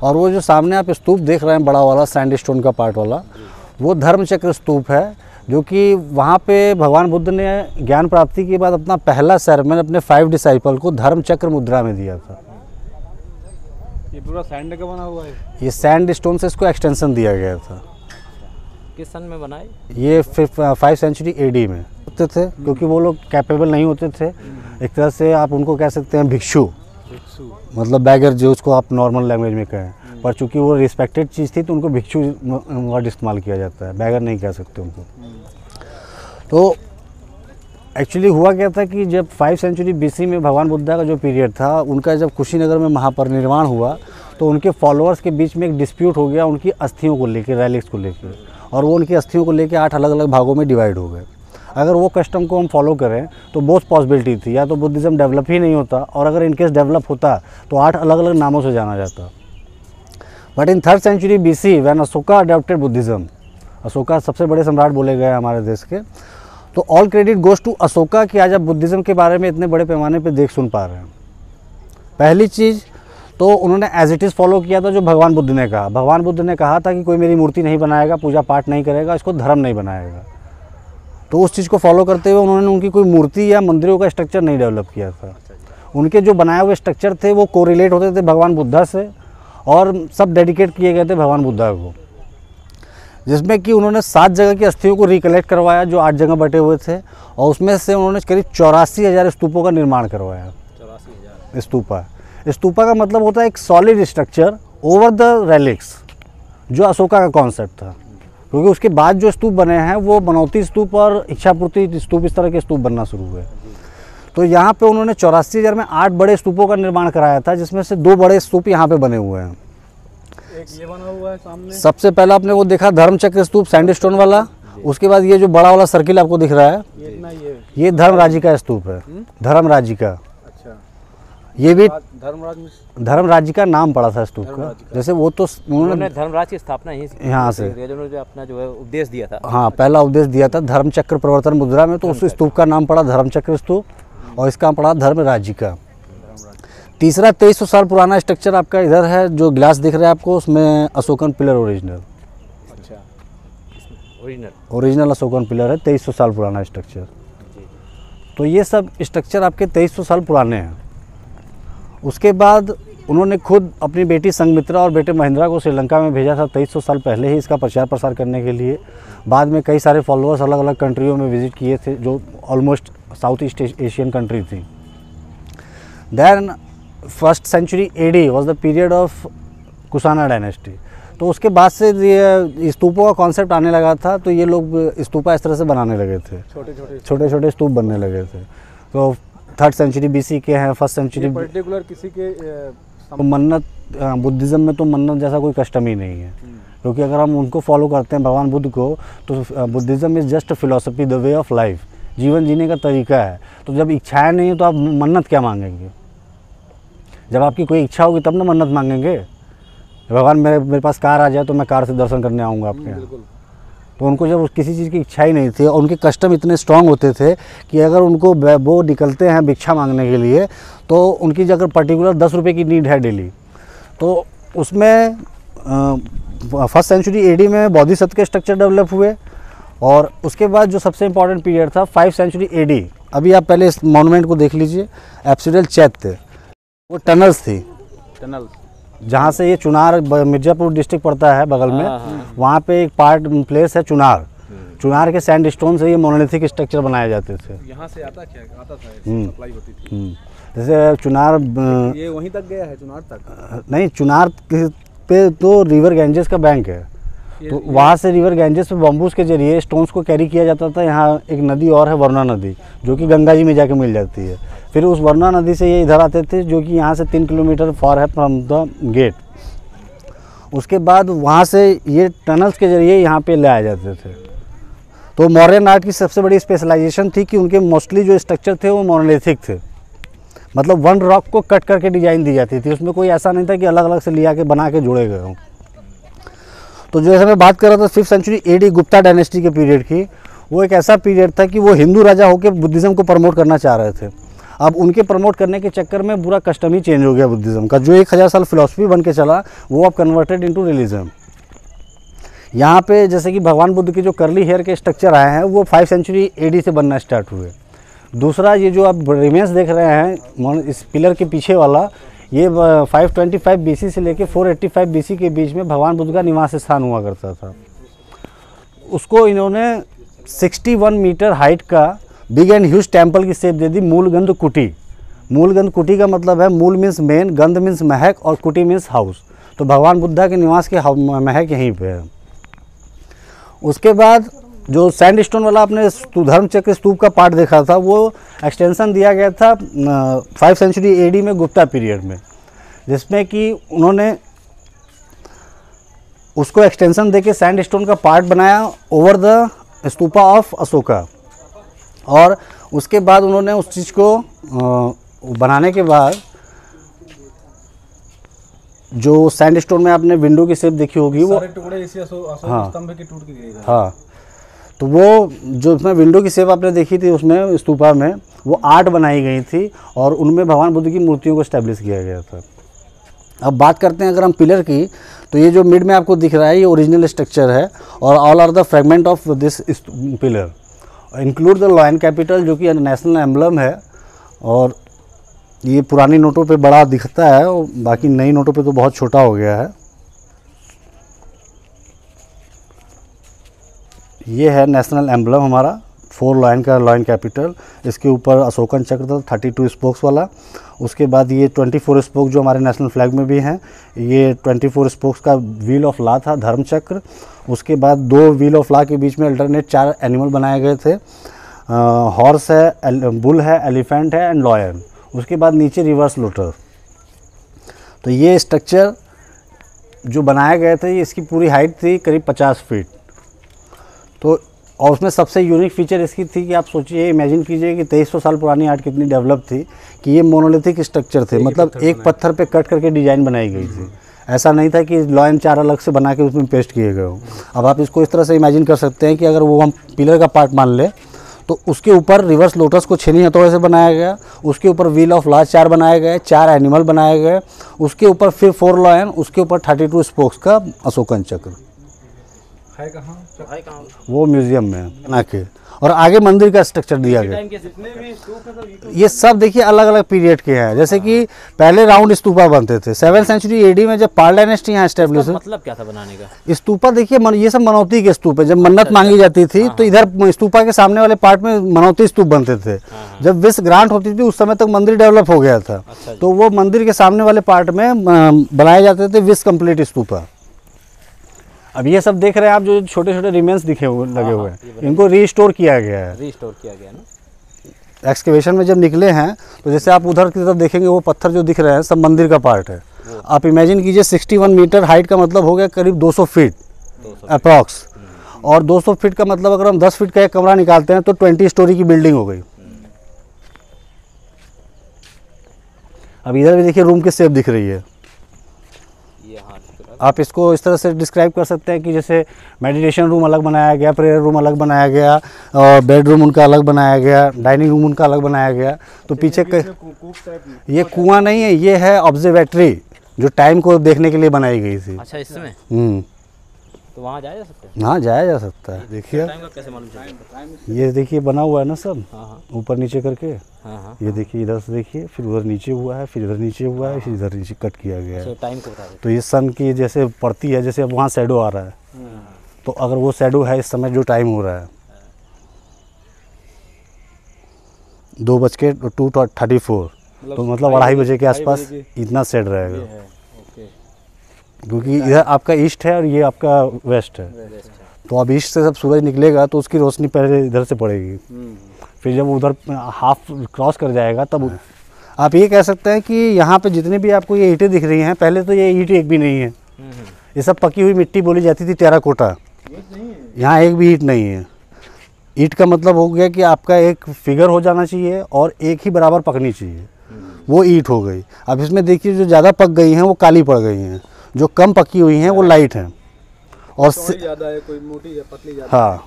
और वो जो सामने आप स्तूप देख रहे हैं बड़ा वाला सैंडस्टोन का पार्ट वाला, वो धर्मचक्र स्तूप है, जो कि वहाँ पे भगवान बुद्ध ने ज्ञान प्राप्ति के बाद अपना पहला सेरेमनी अपने 5 डिसाइपल को धर्मचक्र मुद्रा में दिया था। ये पूरा सैंड का बना हुआ है? ये सैंड स्टोन से इसको एक्सटेंशन दिया गया था। किस सन में बनाए? ये 5 सेंचुरी AD में होते थे, क्योंकि वो लोग कैपेबल नहीं होते थे। एक तरह से आप उनको कह सकते हैं भिक्षु, मतलब बैगर, जो उसको आप नॉर्मल लैंग्वेज में कहें, पर चूंकि वो रिस्पेक्टेड चीज़ थी तो उनको भिक्षु वर्ड इस्तेमाल किया जाता है, बैगर नहीं कह सकते उनको। तो एक्चुअली हुआ क्या था कि जब 5 सेंचुरी BC में भगवान बुद्धा का जो पीरियड था, उनका जब कुशीनगर में महापरिनिर्वाण हुआ तो उनके फॉलोअर्स के बीच में एक डिस्प्यूट हो गया उनकी अस्थियों को लेकर, रेलिक्स को लेकर, और वो उनकी अस्थियों को लेकर 8 अलग अलग भागों में डिवाइड हो गए। अगर वो कस्टम को हम फॉलो करें तो बहुत पॉसिबिलिटी थी, या तो बुद्धिज़्म डेवलप ही नहीं होता, और अगर इनकेस डेवलप होता तो 8 अलग अलग नामों से जाना जाता। But in 3rd century BC when Ashoka adopted Buddhism, Ashoka सबसे बड़े सम्राट बोले गए हमारे देश के, तो all credit goes to Ashoka कि आज आप बुद्धिज़्म के बारे में इतने बड़े पैमाने पे देख सुन पा रहे हैं। पहली चीज़ तो उन्होंने एज इट इज़ फॉलो किया था जो भगवान बुद्ध ने कहा। भगवान बुद्ध ने कहा था कि कोई मेरी मूर्ति नहीं बनाएगा, पूजा पाठ नहीं करेगा, इसको धर्म नहीं बनाएगा। तो उस चीज़ को फॉलो करते हुए उन्होंने उनकी कोई मूर्ति या मंदिरों का स्ट्रक्चर नहीं डेवलप किया था। उनके जो बनाए हुए स्ट्रक्चर थे वो कोरिलेट होते थे भगवान बुद्धा से, और सब डेडिकेट किए गए थे भगवान बुद्धा को, जिसमें कि उन्होंने 7 जगह की अस्थियों को रिकलेक्ट करवाया जो 8 जगह बटे हुए थे, और उसमें से उन्होंने करीब 84,000 स्तूपों का निर्माण करवाया। 84,000 स्तूपा। स्तूपा का मतलब होता है एक solid structure over the relics, जो अशोका का कॉन्सेप्ट था, क्योंकि उसके बाद जो स्तूप बने हैं वो बनौती स्तूप और इच्छापूर्ति स्तूप, इस तरह के स्तूप बनना शुरू हुए। तो यहाँ पे उन्होंने 84,000 में 8 बड़े स्तूपों का निर्माण कराया था, जिसमें से 2 बड़े स्तूप यहाँ पे बने हुए हैं। एक ये बना हुआ है सामने, सबसे पहला आपने वो देखा धर्मचक्र स्तूप सैंडस्टोन वाला, उसके बाद ये जो बड़ा वाला सर्किल आपको दिख रहा है ये धर्मराजी का स्तूप है। धर्मराजी का, अच्छा, ये भी धर्मराज का नाम पड़ा था स्तूप का। जैसे वो तो उन्होंने धर्मराज की स्थापना यहाँ से जो अपना जो है उपदेश दिया था, हाँ पहला उपदेश दिया था धर्मचक्र प्रवर्तन मुद्रा में, तो उस स्तूप का नाम पड़ा धर्मचक्र स्तूप और इसका पड़ा धर्मराजी का। तीसरा 2300 साल पुराना स्ट्रक्चर आपका इधर है, जो ग्लास दिख रहा है आपको, उसमें अशोकन पिलर ओरिजिनल। अच्छा, ओरिजिनल अशोकन पिलर है, 2300 साल पुराना स्ट्रक्चर। तो ये सब स्ट्रक्चर आपके 2300 साल पुराने हैं। उसके बाद उन्होंने खुद अपनी बेटी संघमित्रा और बेटे महेंद्रा को श्रीलंका में भेजा था 2300 साल पहले ही इसका प्रचार प्रसार करने के लिए। बाद में कई सारे फॉलोअर्स अलग अलग कंट्रियों में विजिट किए थे, जो almost south east Asian country थी। Then 1st century AD was the period of Kushana dynasty. तो उसके बाद से ये स्तूपों का कॉन्सेप्ट आने लगा था, तो ये लोग स्तूपा इस तरह से बनाने लगे थे, छोटे छोटे स्तूप बनने लगे थे। तो 3rd century BC के हैं, 1st century पर्टिकुलर किसी के तो मन्नत, बुद्धिज़्म में तो मन्नत जैसा कोई कस्टम ही नहीं है, क्योंकि अगर हम उनको फॉलो करते हैं भगवान बुद्ध को, तो Buddhism is just philosophy, the way of life, जीवन जीने का तरीका है। तो जब इच्छाएं नहीं तो आप मन्नत क्या मांगेंगे? जब आपकी कोई इच्छा होगी तब ना मन्नत मांगेंगे। भगवान मेरे पास कार आ जाए तो मैं कार से दर्शन करने आऊँगा आपके यहाँ। तो उनको जब किसी चीज़ की इच्छा ही नहीं थी, और उनके कस्टम इतने स्ट्रांग होते थे कि अगर उनको वो निकलते हैं भिक्षा मांगने के लिए, तो उनकी अगर पर्टिकुलर 10 रुपये की नीड है डेली, तो उसमें 1st century AD में बोधिसत्व के स्ट्रक्चर डेवलप हुए। और उसके बाद जो सबसे इम्पॉर्टेंट पीरियड था 5th century AD। अभी आप पहले इस मॉन्यूमेंट को देख लीजिए, एब्सिडल चैत्य, वो टनल्स थी, जहाँ से ये चुनार, मिर्जापुर डिस्ट्रिक्ट पड़ता है बगल में, वहाँ पे एक प्लेस है चुनार। चुनार के सैंडस्टोन से ये मोनोलिथिक स्ट्रक्चर बनाए जाते थे। यहाँ से आता था, सप्लाई होती थी। जैसे चुनार, ये वहीं तक गया है, चुनार तक नहीं, चुनार पे तो रिवर गैंजेस का बैंक है, तो वहाँ से रिवर गैंजेस पे बम्बूस के जरिए स्टोन्स को कैरी किया जाता था। यहाँ एक नदी और है वरुणा नदी, जो कि गंगा जी में जाके मिल जाती है। फिर उस वरुणा नदी से ये इधर आते थे, जो कि यहाँ से 3 किलोमीटर फॉर है फ्रॉम द गेट। उसके बाद वहाँ से ये टनल्स के जरिए यहाँ पे ले आए जाते थे। तो मॉडर्न आर्ट की सबसे बड़ी स्पेशलाइजेशन थी कि उनके मोस्टली जो स्ट्रक्चर थे वो मोनोलिथिक थे, मतलब वन रॉक को कट करके डिजाइन दी जाती थी। उसमें कोई ऐसा नहीं था कि अलग अलग से लिया के बना के जोड़े गए हों। तो जैसे मैं बात कर रहा था 5th century AD Gupta dynasty के पीरियड की, वो एक ऐसा पीरियड था कि वो हिंदू राजा होकर बुद्धिज़्म को प्रमोट करना चाह रहे थे। अब उनके प्रमोट करने के चक्कर में पूरा कस्टम ही चेंज हो गया बुद्धिज़्म का। जो 1000 साल फिलॉसफी बन के चला, वो अब कन्वर्टेड इनटू रिलीजन। यहाँ पे जैसे कि भगवान बुद्ध के जो करली हेयर के स्ट्रक्चर आए हैं, वो 5th century AD से बनना स्टार्ट हुए। दूसरा, ये जो आप रिमेन्स देख रहे हैं इस पिलर के पीछे वाला, ये 525 BC से लेके 485 BC के बीच में भगवान बुद्ध का निवास स्थान हुआ करता था। उसको इन्होंने 61 मीटर हाइट का बिग एंड ह्यूज टेम्पल की शेप दे दी, मूलगंध कुटी। मूलगंध कुटी का मतलब है, मूल मीन्स मेन, गंध मीन्स महक और कुटी मीन्स हाउस। तो भगवान बुद्धा के निवास के महक यहीं पे है। उसके बाद जो सैंडस्टोन वाला आपने धर्मचक्र स्तूप का पार्ट देखा था, वो एक्सटेंशन दिया गया था 5th century AD में गुप्ता पीरियड में, जिसमें कि उन्होंने उसको एक्सटेंशन देके सैंडस्टोन का पार्ट बनाया over the stupa of Ashoka. और उसके बाद उन्होंने उस चीज़ को बनाने के बाद जो सैंडस्टोन में आपने विंडो की शेप देखी होगी, वो टुकड़े इसी हाँ, स्तंभ के टूट के गिरे थे। हाँ, तो वो जो उसमें विंडो की शेप आपने देखी थी, उसमें स्तूपा में वो आर्ट बनाई गई थी और उनमें भगवान बुद्ध की मूर्तियों को एस्टेब्लिश किया गया था। अब बात करते हैं अगर हम पिलर की, तो ये जो मिड में आपको दिख रहा है, ये ओरिजिनल स्ट्रक्चर है और all are the fragment of this pillar. Include the lion capital जो कि नेशनल एम्बलम है, और ये पुरानी नोटों पे बड़ा दिखता है और बाकी नई नोटों पे तो बहुत छोटा हो गया है। ये है नेशनल एम्बलम हमारा 4 लॉयन का लॉयन कैपिटल। इसके ऊपर अशोकन चक्र था 32 स्पोक्स वाला। उसके बाद ये 24 स्पोक जो हमारे नेशनल फ्लैग में भी हैं, ये 24 स्पोक्स का व्हील ऑफ लॉ था, धर्म चक्र। उसके बाद 2 व्हील ऑफ लॉ के बीच में अल्टरनेट 4 एनिमल बनाए गए थे, हॉर्स है, बुल है, एलिफेंट है एंड लॉयन। उसके बाद नीचे रिवर्स लोटस। तो ये स्ट्रक्चर जो बनाए गए थे, इसकी पूरी हाइट थी करीब 50 फीट। तो और उसमें सबसे यूनिक फीचर इसकी थी कि आप सोचिए, इमेजिन कीजिए कि 2300 साल पुरानी आर्ट कितनी डेवलप थी कि ये मोनोलिथिक स्ट्रक्चर थे, मतलब एक पत्थर पे कट करके डिज़ाइन बनाई गई थी। ऐसा नहीं था कि लॉयन 4 अलग से बना के उसमें पेस्ट किए गए हो। अब आप इसको इस तरह से इमेजिन कर सकते हैं कि अगर वो हम पिलर का पार्ट मान लें तो उसके ऊपर रिवर्स लोटस को 6 हथौड़े से बनाया गया, उसके ऊपर व्हील ऑफ लॉ 4 बनाए गए, 4 एनिमल बनाए गए, उसके ऊपर फिर 4 लॉयन, उसके ऊपर 32 स्पोक्स का अशोकन चक्र। है कहाँ? वो म्यूजियम में बना के, और आगे मंदिर का स्ट्रक्चर दिया गया। जितने भी स्तूप हैं सब ये सब देखिए अलग अलग पीरियड के हैं। जैसे कि पहले राउंड स्तूपा बनते थे 7th सेंचुरी एडी में, जब पाल डायनेस्टी यहाँ एस्टेब्लिश हुई। मतलब क्या था बनाने का? स्तूपा देखिए ये सब मनौती के स्तूप है। जब मन्नत मांगी जाती थी तो इधर स्तूपा के सामने वाले पार्ट में मनौती स्तूप बनते थे। जब विश ग्रांट होती थी उस समय तक मंदिर डेवलप हो गया था, तो वो मंदिर के सामने वाले पार्ट में बनाए जाते थे विश कंप्लीट स्तूपा। अब ये सब देख रहे हैं आप, जो छोटे छोटे रिमेन्स दिखे हुए लगे हुए हैं, इनको रीस्टोर किया गया है। रीस्टोर किया गया ना। एक्सकेवेशन में जब निकले हैं तो जैसे आप उधर की तरफ देखेंगे, वो पत्थर जो दिख रहे हैं सब मंदिर का पार्ट है। आप इमेजिन कीजिए 61 मीटर हाइट का मतलब हो गया करीब 200 फीट अप्रॉक्स, और 200 फीट का मतलब अगर हम 10 फीट का एक कमरा निकालते हैं तो 20 स्टोरी की बिल्डिंग हो गई। अब इधर भी देखिए रूम की शेप दिख रही है। आप इसको इस तरह से डिस्क्राइब कर सकते हैं कि जैसे मेडिटेशन रूम अलग बनाया गया, प्रेयर रूम अलग बनाया गया, और बेडरूम उनका अलग बनाया गया, डाइनिंग रूम उनका अलग बनाया गया। तो पीछे ये कुआं नहीं है, ये है ऑब्जर्वेटरी जो टाइम को देखने के लिए बनाई गई थी। अच्छा, इसमें तो वहाँ जाया जा सकता है? हाँ, जाया जा सकता है। देखिए टाइम का कैसे मालूम चलेगा? ये देखिए बना हुआ है ना सब, हाँ ऊपर नीचे करके। हाँ। ये देखिए इधर से देखिए, फिर उधर नीचे हुआ है, फिर इधर नीचे हुआ है, फिर इधर नीचे कट किया गया है। टाइम को बता दो। तो ये सन की जैसे पड़ती है, जैसे अब वहाँ शैडो आ रहा है, तो अगर वो शैडो है इस समय जो टाइम हो रहा है 2:34, तो मतलब 2:30 बजे के आसपास इतना शेड रहेगा, क्योंकि इधर आपका ईस्ट है और ये आपका वेस्ट है। तो अब ईस्ट से जब सूरज निकलेगा तो उसकी रोशनी पहले इधर से पड़ेगी, फिर जब उधर हाफ क्रॉस कर जाएगा तब आप ये कह सकते हैं कि यहाँ पे जितनी भी आपको ये ईंटें दिख रही हैं, पहले तो ये ईंट एक भी नहीं है। ये सब पकी हुई मिट्टी बोली जाती थी, टेराकोटा। यहाँ एक भी ईंट नहीं है। ईंट का मतलब हो गया कि आपका एक फिगर हो जाना चाहिए और एक ही बराबर पकनी चाहिए, वो ईंट हो गई। अब इसमें देखिए जो ज़्यादा पक गई हैं वो काली पड़ गई हैं, जो कम पकी हुई हैं वो लाइट हैं, और ज़्यादा है, कोई मोटी है, पतली ज़्यादा। हाँ,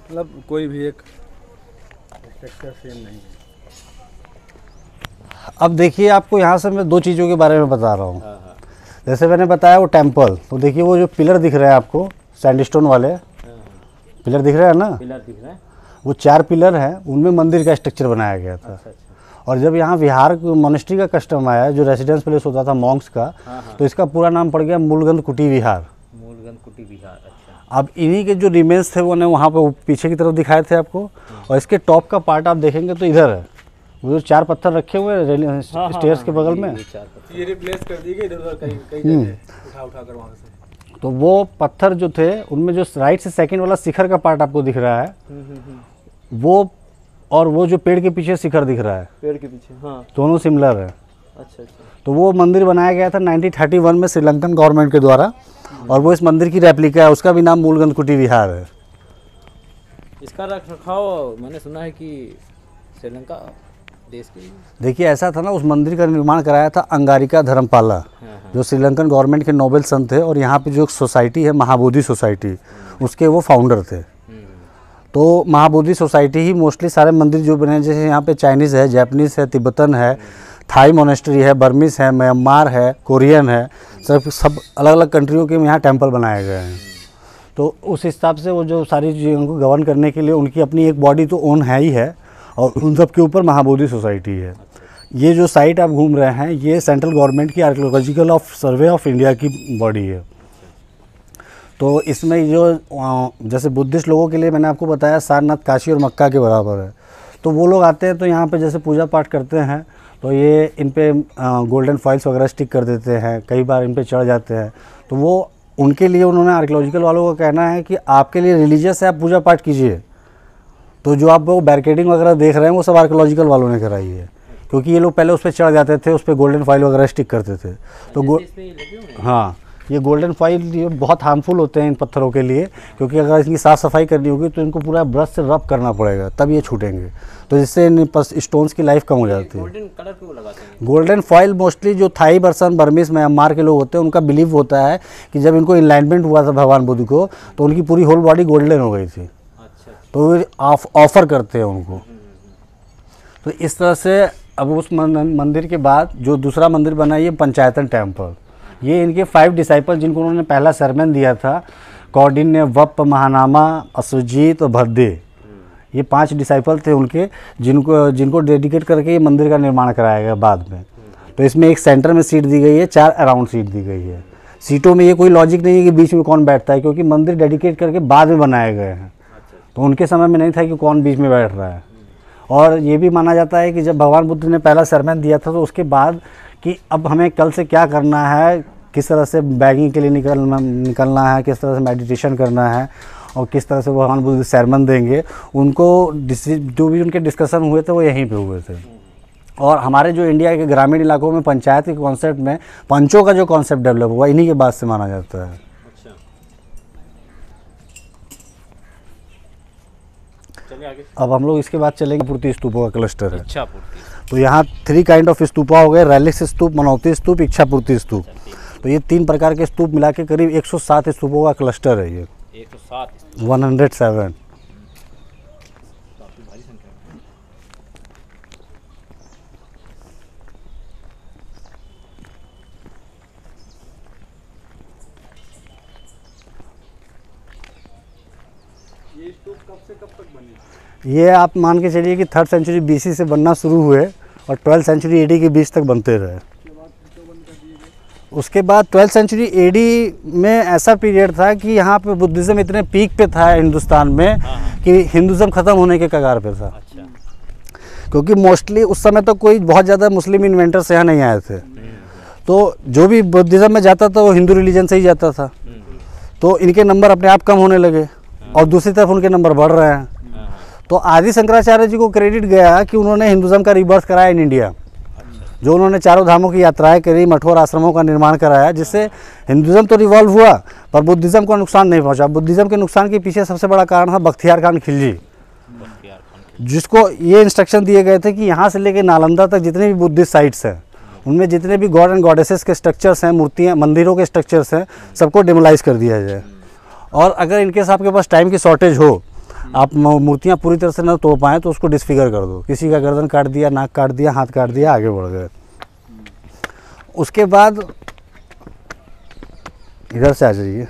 मतलब कोई भी एक स्ट्रक्चर सेम नहीं है। अब देखिए आपको यहाँ से मैं 2 चीज़ों के बारे में बता रहा हूँ। जैसे मैंने बताया वो टेम्पल, तो देखिए वो जो पिलर दिख रहे हैं आपको, सैंडस्टोन वाले पिलर दिख रहे हैं ना, पिलर दिख रहा है, वो 4 पिलर हैं, उनमें मंदिर का स्ट्रक्चर बनाया गया था। अच्छा। और जब यहाँ विहार मोनेस्ट्री का कस्टम आया, जो रेसिडेंस प्लेस होता था मॉन्क्स का, तो इसका पूरा नाम पड़ गया मूलगंध कुटी विहार। मूलगंध कुटी विहार, अच्छा। अब इन्हीं के जो रिमेन्स थे वो ने वहाँ पे पीछे की तरफ दिखाए थे आपको, और इसके टॉप का पार्ट आप देखेंगे तो इधर है, वो जो 4 पत्थर रखे हुए हैं स्टेयर्स के बगल में, ये रिप्लेस कर दी गई इधर-उधर कई जगह उठा कर वहाँ से। तो वो पत्थर जो थे उनमें जो राइट से सेकंड वाला शिखर का पार्ट आपको दिख रहा है, वो और वो जो पेड़ के पीछे शिखर दिख रहा है, पेड़ के पीछे, हाँ, दोनों सिमिलर है। अच्छा। तो वो मंदिर बनाया गया था 1931 में श्रीलंकन गवर्नमेंट के द्वारा, और वो इस मंदिर की रेप्लिका है, उसका भी नाम मूलगंध कुटी विहार है। इसका रखरखाव मैंने सुना है कि श्रीलंका देश के, देखिए ऐसा था ना, उस मंदिर का निर्माण कराया था अंगारिका धर्मपाला, जो श्रीलंकन गवर्नमेंट के नोबेल संत थे, और यहाँ पे जो सोसाइटी है महाबोधि सोसाइटी, उसके वो फाउंडर थे। तो महाबोधि सोसाइटी ही मोस्टली सारे मंदिर जो बने, जैसे यहाँ पे चाइनीज़ है, जापानीज़ है, तिब्बतन है, थाई मोनेस्ट्री है, बर्मीस है, म्यांमार है, कोरियन है, सब अलग अलग कंट्रियों के यहाँ टेम्पल बनाए गए हैं। तो उस हिसाब से वो जो सारी चीज़ों को गवर्न करने के लिए उनकी अपनी एक बॉडी तो ओन है ही है, और उन सब के ऊपर महाबोधि सोसाइटी है। ये जो साइट आप घूम रहे हैं ये सेंट्रल गवर्नमेंट की आर्कियोलॉजिकल सर्वे ऑफ इंडिया की बॉडी है। तो इसमें जो जैसे बुद्धिस्ट लोगों के लिए मैंने आपको बताया सारनाथ काशी और मक्का के बराबर है, तो वो लोग आते हैं तो यहाँ पे जैसे पूजा पाठ करते हैं तो ये इन पे गोल्डन फॉइल्स वगैरह स्टिक कर देते हैं, कई बार इन पे चढ़ जाते हैं। तो वो उनके लिए उन्होंने आर्कियोलॉजिकल वालों का कहना है कि आपके लिए रिलीजियस है, आप पूजा पाठ कीजिए। तो जो आप वो बैरिकेडिंग वगैरह देख रहे हैं वो सब आर्कियोलॉजिकल वालों ने कराई है, क्योंकि ये लोग पहले उस पर चढ़ जाते थे, उस पर गोल्डन फॉइल वगैरह स्टिक करते थे। तो हाँ, ये गोल्डन फॉइल ये बहुत हार्मफुल होते हैं इन पत्थरों के लिए, क्योंकि अगर इनकी साफ़ सफाई करनी होगी तो इनको पूरा ब्रश से रब करना पड़ेगा तब ये छूटेंगे, तो जिससे इन स्टोन्स की लाइफ कम हो जाती है। गोल्डन कलर क्यों लगाते हैं? गोल्डन फॉइल मोस्टली जो थाई पर्सन, बर्मीज, म्यांमार के लोग होते हैं, उनका बिलीव होता है कि जब इनको इनलाइनमेंट हुआ था भगवान बुद्ध को तो उनकी पूरी होल बॉडी गोल्डन हो गई थी। अच्छा। तो वे ऑफर करते हैं उनको। तो इस तरह से अब उस मंदिर के बाद जो दूसरा मंदिर बना ये पंचायतन टेम्पल, ये इनके 5 डिसाइपल जिनको उन्होंने पहला सरमन दिया था, कौंडिन्य, वप, महानामा, असुजीत और भद्दे, ये 5 डिसाइपल थे उनके, जिनको डेडिकेट करके ये मंदिर का निर्माण कराया गया बाद में। तो इसमें एक सेंटर में सीट दी गई है, 4 अराउंड सीट दी गई है। सीटों में ये कोई लॉजिक नहीं है कि बीच में कौन बैठता है, क्योंकि मंदिर डेडिकेट करके बाद में बनाए गए हैं, तो उनके समय में नहीं था कि कौन बीच में बैठ रहा है। और ये भी माना जाता है कि जब भगवान बुद्ध ने पहला सरमन दिया था तो उसके बाद कि अब हमें कल से क्या करना है, किस तरह से बैगिंग के लिए निकलना है, किस तरह से मेडिटेशन करना है और किस तरह से भगवान बुद्ध सरमन देंगे, उनको जो भी उनके डिस्कशन हुए थे वो यहीं पे हुए थे। और हमारे जो इंडिया के ग्रामीण इलाकों में पंचायत के कॉन्सेप्ट में पंचों का जो कॉन्सेप्ट डेवलप हुआ इन्हीं के बाद से माना जाता है। अच्छा, चलिए आगे। अब हम लोग इसके बाद चलेंगे पूर्ति स्तूपों का क्लस्टर है। इच्छापूर्ति। तो यहाँ 3 काइंड ऑफ स्तूपा हो गए, रेलिक्स स्तूप, मनौती स्तूप, इच्छापूर्ति स्तूप। तो ये 3 प्रकार के स्तूप मिला के करीब 107 स्तूपों का क्लस्टर है ये। 107 107। ये स्तूप कब से कब तक बने? ये आप मान के चलिए कि 3rd सेंचुरी BC से बनना शुरू हुए और 12th सेंचुरी AD के बीच तक बनते रहे। उसके बाद 12th सेंचुरी AD में ऐसा पीरियड था कि यहाँ पे बुद्धिज़्म इतने पीक पे था हिंदुस्तान में कि हिंदुज़्म ख़त्म होने के कगार पे था। अच्छा। क्योंकि मोस्टली उस समय तक कोई बहुत ज़्यादा मुस्लिम इन्वेंटर्स यहाँ नहीं आए थे, तो जो भी बुद्धिज़्म में जाता था वो हिंदू रिलीजन से ही जाता था। तो इनके नंबर अपने आप कम होने लगे और दूसरी तरफ उनके नंबर बढ़ रहे हैं। तो आदि शंकराचार्य जी को क्रेडिट गया कि उन्होंने हिंदुज़्म का रिबर्थ कराया इन इंडिया। जो उन्होंने 4 धामों की यात्राएं करी, मठों और आश्रमों का निर्माण कराया, जिससे हिंदुज़म तो रिवॉल्व हुआ पर बुद्धिज़्म को नुकसान नहीं पहुंचा। बुद्धिज़्म के नुकसान के पीछे सबसे बड़ा कारण था बख्तियार खान खिलजी, जिसको ये इंस्ट्रक्शन दिए गए थे कि यहाँ से लेकर नालंदा तक जितने भी बुद्धिस्ट साइट्स हैं उनमें जितने भी गॉड एंड गॉडेसेस के स्ट्रक्चर्स हैं, मूर्तियाँ, मंदिरों के स्ट्रक्चर्स हैं, सबको डिमोलाइज कर दिया जाए। और अगर इनकेस आपके पास टाइम की शॉर्टेज हो, आप मूर्तियाँ पूरी तरह से न तोड़ पाएँ तो उसको डिसफिगर कर दो। किसी का गर्दन काट दिया, नाक काट दिया, हाथ काट दिया, आगे बढ़ गए। उसके बाद इधर से आ जाइए।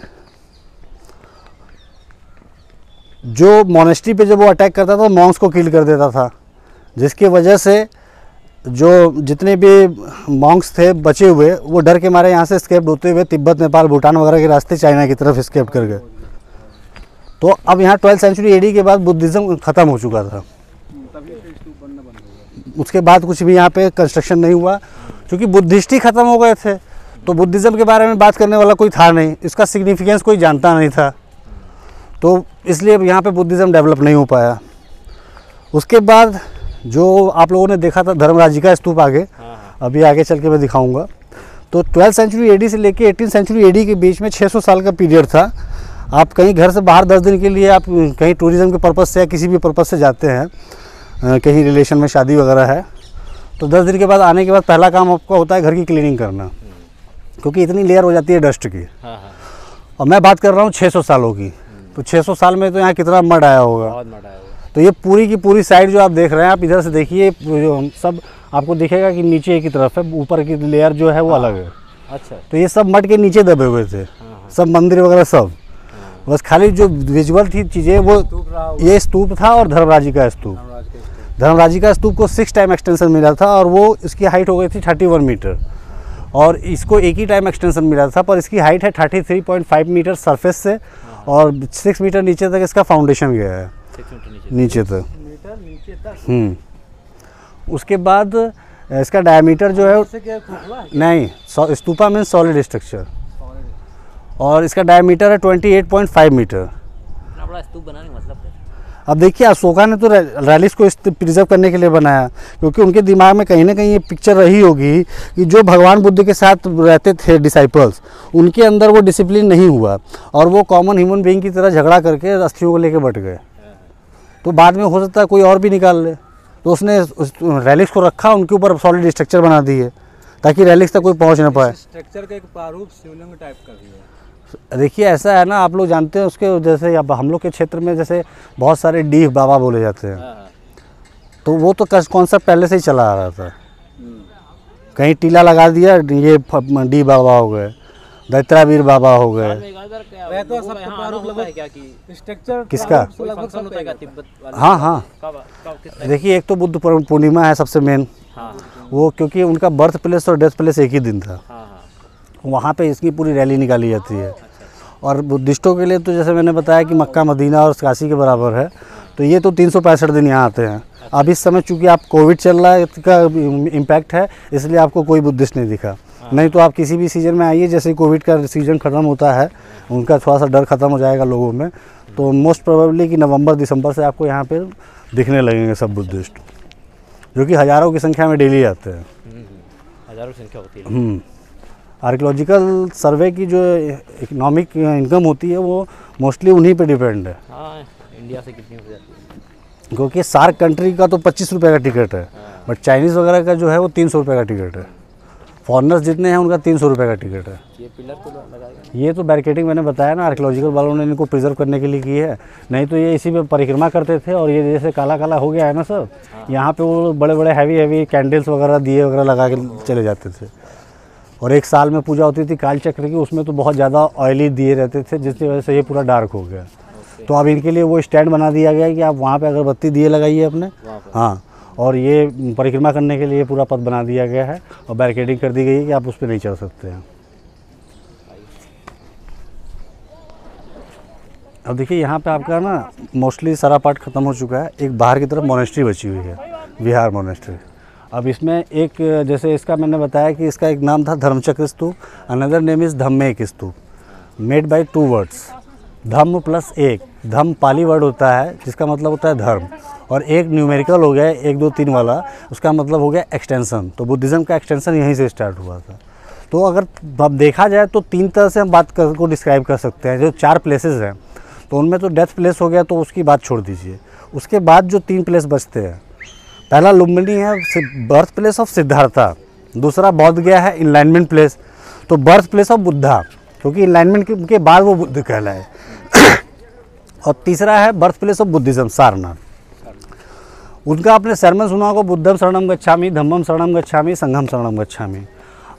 जो मोनेस्ट्री पे जब वो अटैक करता था मॉन्क्स को किल कर देता था, जिसकी वजह से जो जितने भी मॉन्क्स थे बचे हुए वो डर के मारे यहाँ से स्केप होते हुए तिब्बत, नेपाल, भूटान वगैरह के रास्ते चाइना की तरफ स्केप कर गए। तो अब यहाँ 12th सेंचुरी AD के बाद बुद्धिज़्म ख़त्म हो चुका था। उसके बाद कुछ भी यहाँ पे कंस्ट्रक्शन नहीं हुआ, क्योंकि बुद्धिस्ट ही ख़त्म हो गए थे। तो बुद्धिज़्म के बारे में बात करने वाला कोई था नहीं, इसका सिग्निफिकेंस कोई जानता नहीं था, तो इसलिए यहाँ पे बुद्धिज़्म डेवलप नहीं हो पाया। उसके बाद जो आप लोगों ने देखा था धर्मराजी का स्तूप आगे, अभी आगे चल के मैं दिखाऊंगा। तो 12th सेंचुरी AD से लेके 18th सेंचुरी AD के बीच में 600 साल का पीरियड था। आप कहीं घर से बाहर 10 दिन के लिए आप कहीं टूरिज़्म के पर्पज़ से या किसी भी पर्पज़ से जाते हैं, कहीं रिलेशन में शादी वगैरह है, तो 10 दिन के बाद आने के बाद पहला काम आपका होता है घर की क्लीनिंग करना, क्योंकि इतनी लेयर हो जाती है डस्ट की। और मैं बात कर रहा हूँ 600 सालों की, तो 600 साल में तो यहाँ कितना मड आया होगा। तो ये पूरी की पूरी साइड जो आप देख रहे हैं, आप इधर से देखिए, सब आपको दिखेगा कि नीचे की तरफ है, ऊपर की लेयर जो है वो अलग है। अच्छा। तो ये सब मड के नीचे दबे हुए थे, सब मंदिर वगैरह सब। बस खाली जो विजुअल थी चीज़ें वो ये स्तूप था और धर्मराजी का स्तूप। धर्मराजी का स्तूप को 6 टाइम एक्सटेंशन मिला था और वो इसकी हाइट हो गई थी 31 मीटर, और इसको एक ही टाइम एक्सटेंशन मिला था, पर इसकी हाइट है 33.5 मीटर सरफेस से और 6 मीटर नीचे तक इसका फाउंडेशन गया है, नीचे तक। उसके बाद इसका डायमीटर जो है नहीं, स्तूपा मीन सॉलिड स्ट्रक्चर, और इसका डायमीटर है 28.5 मीटर। इतना बड़ा स्तूप बनाने का मतलब है? अब देखिए अशोका ने तो रैलिस को प्रिजर्व करने के लिए बनाया, क्योंकि उनके दिमाग में कहीं ना कहीं ये पिक्चर रही होगी कि जो भगवान बुद्ध के साथ रहते थे डिसाइपल्स, उनके अंदर वो डिसिप्लिन नहीं हुआ और वो कॉमन ह्यूमन बीइंग की तरह झगड़ा करके अस्थियों को लेके बट गए। तो बाद में हो सकता है कोई और भी निकाल ले, तो उसने उस रैलिस को रखा, उनके ऊपर सॉलिड स्ट्रक्चर बना दिए ताकि रैलिस तक कोई पहुंच ना पाए। स्ट्रक्चर का एक प्रारूप शिवलिंग टाइप का भी है। देखिए ऐसा है ना, आप लोग जानते हैं उसके, जैसे अब हम लोग के क्षेत्र में जैसे बहुत सारे डीह बाबा बोले जाते हैं, तो वो तो कॉन्सेप्ट पहले से ही चला आ रहा था। कहीं टीला लगा दिया, ये डी बाबा हो गए, दैत्रावीर बाबा हो गए। स्ट्रक्चर किसका? हाँ हाँ, देखिए एक तो बुद्ध पूर्णिमा है सबसे मेन, वो क्योंकि उनका बर्थ प्लेस और डेथ प्लेस एक ही दिन था, वहाँ पे इसकी पूरी रैली निकाली जाती है। और बुद्धिस्टों के लिए तो जैसे मैंने बताया कि मक्का मदीना और काशी के बराबर है, तो ये तो 365 दिन यहाँ आते हैं। अब इस समय चूँकि आप कोविड चल रहा है, इसका इम्पैक्ट है, इसलिए आपको कोई बुद्धिस्ट नहीं दिखा। नहीं तो आप किसी भी सीज़न में आइए, जैसे कोविड का सीज़न ख़त्म होता है, उनका थोड़ा सा डर ख़त्म हो जाएगा लोगों में, तो मोस्ट प्रोबेबली कि नवंबर दिसंबर से आपको यहाँ पे दिखने लगेंगे सब बुद्धिस्ट, जो कि हज़ारों की संख्या में डेली आते हैं। हज़ारों की संख्या होती है। आर्कियोलॉजिकल सर्वे की जो इकोनॉमिक इनकम होती है वो मोस्टली उन्हीं पे डिपेंड है। हाँ, इंडिया से कितनी हो जाती है? क्योंकि सार्क कंट्री का तो 25 रुपये का टिकट है, बट चाइनीज़ वगैरह का जो है वो 300 रुपये का टिकट है। फॉरेनर्स जितने हैं उनका 300 रुपये का टिकट है। ये पिलर तो लगाएगा, ये तो बैरिकेडिंग मैंने बताया ना, आर्कियोलॉजिकल वालों ने इनको प्रिजर्व करने के लिए की है, नहीं तो ये इसी में परिक्रमा करते थे। और ये जैसे काला काला हो गया है ना सब, यहाँ पे वो बड़े बड़े हैवी कैंडल्स वगैरह दिए वगैरह लगा के चले जाते थे। और एक साल में पूजा होती थी काल चक्र की, उसमें तो बहुत ज़्यादा ऑयली दिए रहते थे, जिसकी वजह से ये पूरा डार्क हो गया। तो अब इनके लिए वो स्टैंड बना दिया गया है कि आप वहाँ पे अगरबत्ती दिए लगाइए अपने। हाँ, और ये परिक्रमा करने के लिए पूरा पथ बना दिया गया है और बैरिकेडिंग कर दी गई है कि आप उस पर नहीं चढ़ सकते हैं। अब देखिए यहाँ पे आपका ना मोस्टली सारा पार्ट ख़त्म हो चुका है, एक बाहर की तरफ मोनेस्ट्री बची हुई है, विहार मोनेस्ट्री। अब इसमें एक, जैसे इसका मैंने बताया कि इसका एक नाम था Dharmachakra stupa, another name is Dhamek stupa, made by 2 words, Dhamma plus एक। धम्म पाली वर्ड होता है जिसका मतलब होता है धर्म, और एक न्यूमेरिकल हो गया 1 2 3 वाला, उसका मतलब हो गया एक्सटेंशन। तो बुद्धिज़्म का एक्सटेंशन यहीं से स्टार्ट हुआ था। तो अगर अब देखा जाए तो 3 तरह से हम बात को डिस्क्राइब कर सकते हैं। जो 4 प्लेसेस हैं तो उनमें तो डेथ प्लेस हो गया, तो उसकी बात छोड़ दीजिए। उसके बाद जो 3 प्लेस बचते हैं, पहला लुम्बिनी है, बर्थ प्लेस ऑफ सिद्धार्था। दूसरा बौद्ध गया है, इनलाइनमेंट प्लेस, तो बर्थ प्लेस ऑफ बुद्धा, क्योंकि इनलाइनमेंट के बाद वो बुद्ध कहलाए। और तीसरा है birth place of Buddhism, Sarnath. उनका आपने सरमन सुना होगा, बुद्धम शरणम गच्छामि, धम्मम शरणम गच्छामि, संघम शरणम गच्छामि।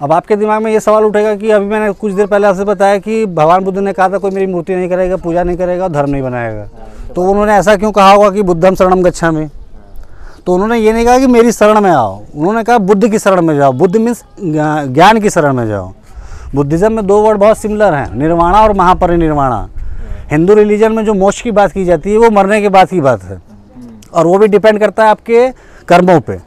अब आपके दिमाग में ये सवाल उठेगा कि अभी मैंने कुछ देर पहले आपसे बताया कि भगवान बुद्ध ने कहा था कोई मेरी मूर्ति नहीं करेगा, पूजा नहीं करेगा, धर्म नहीं बनाएगा, तो उन्होंने ऐसा क्यों कहा होगा कि बुद्धम शरणम गच्छामि? तो उन्होंने ये नहीं कहा कि मेरी शरण में आओ, उन्होंने कहा बुद्ध की शरण में जाओ। बुद्ध मीन्स ज्ञान की शरण में जाओ। बुद्धिज़्म में 2 वर्ड बहुत सिमिलर हैं, निर्वाणा और महापरिनिर्वाणा। हिंदू रिलीजन में जो मोक्ष की बात की जाती है वो मरने के बाद की बात है, और वो भी डिपेंड करता है आपके कर्मों पे।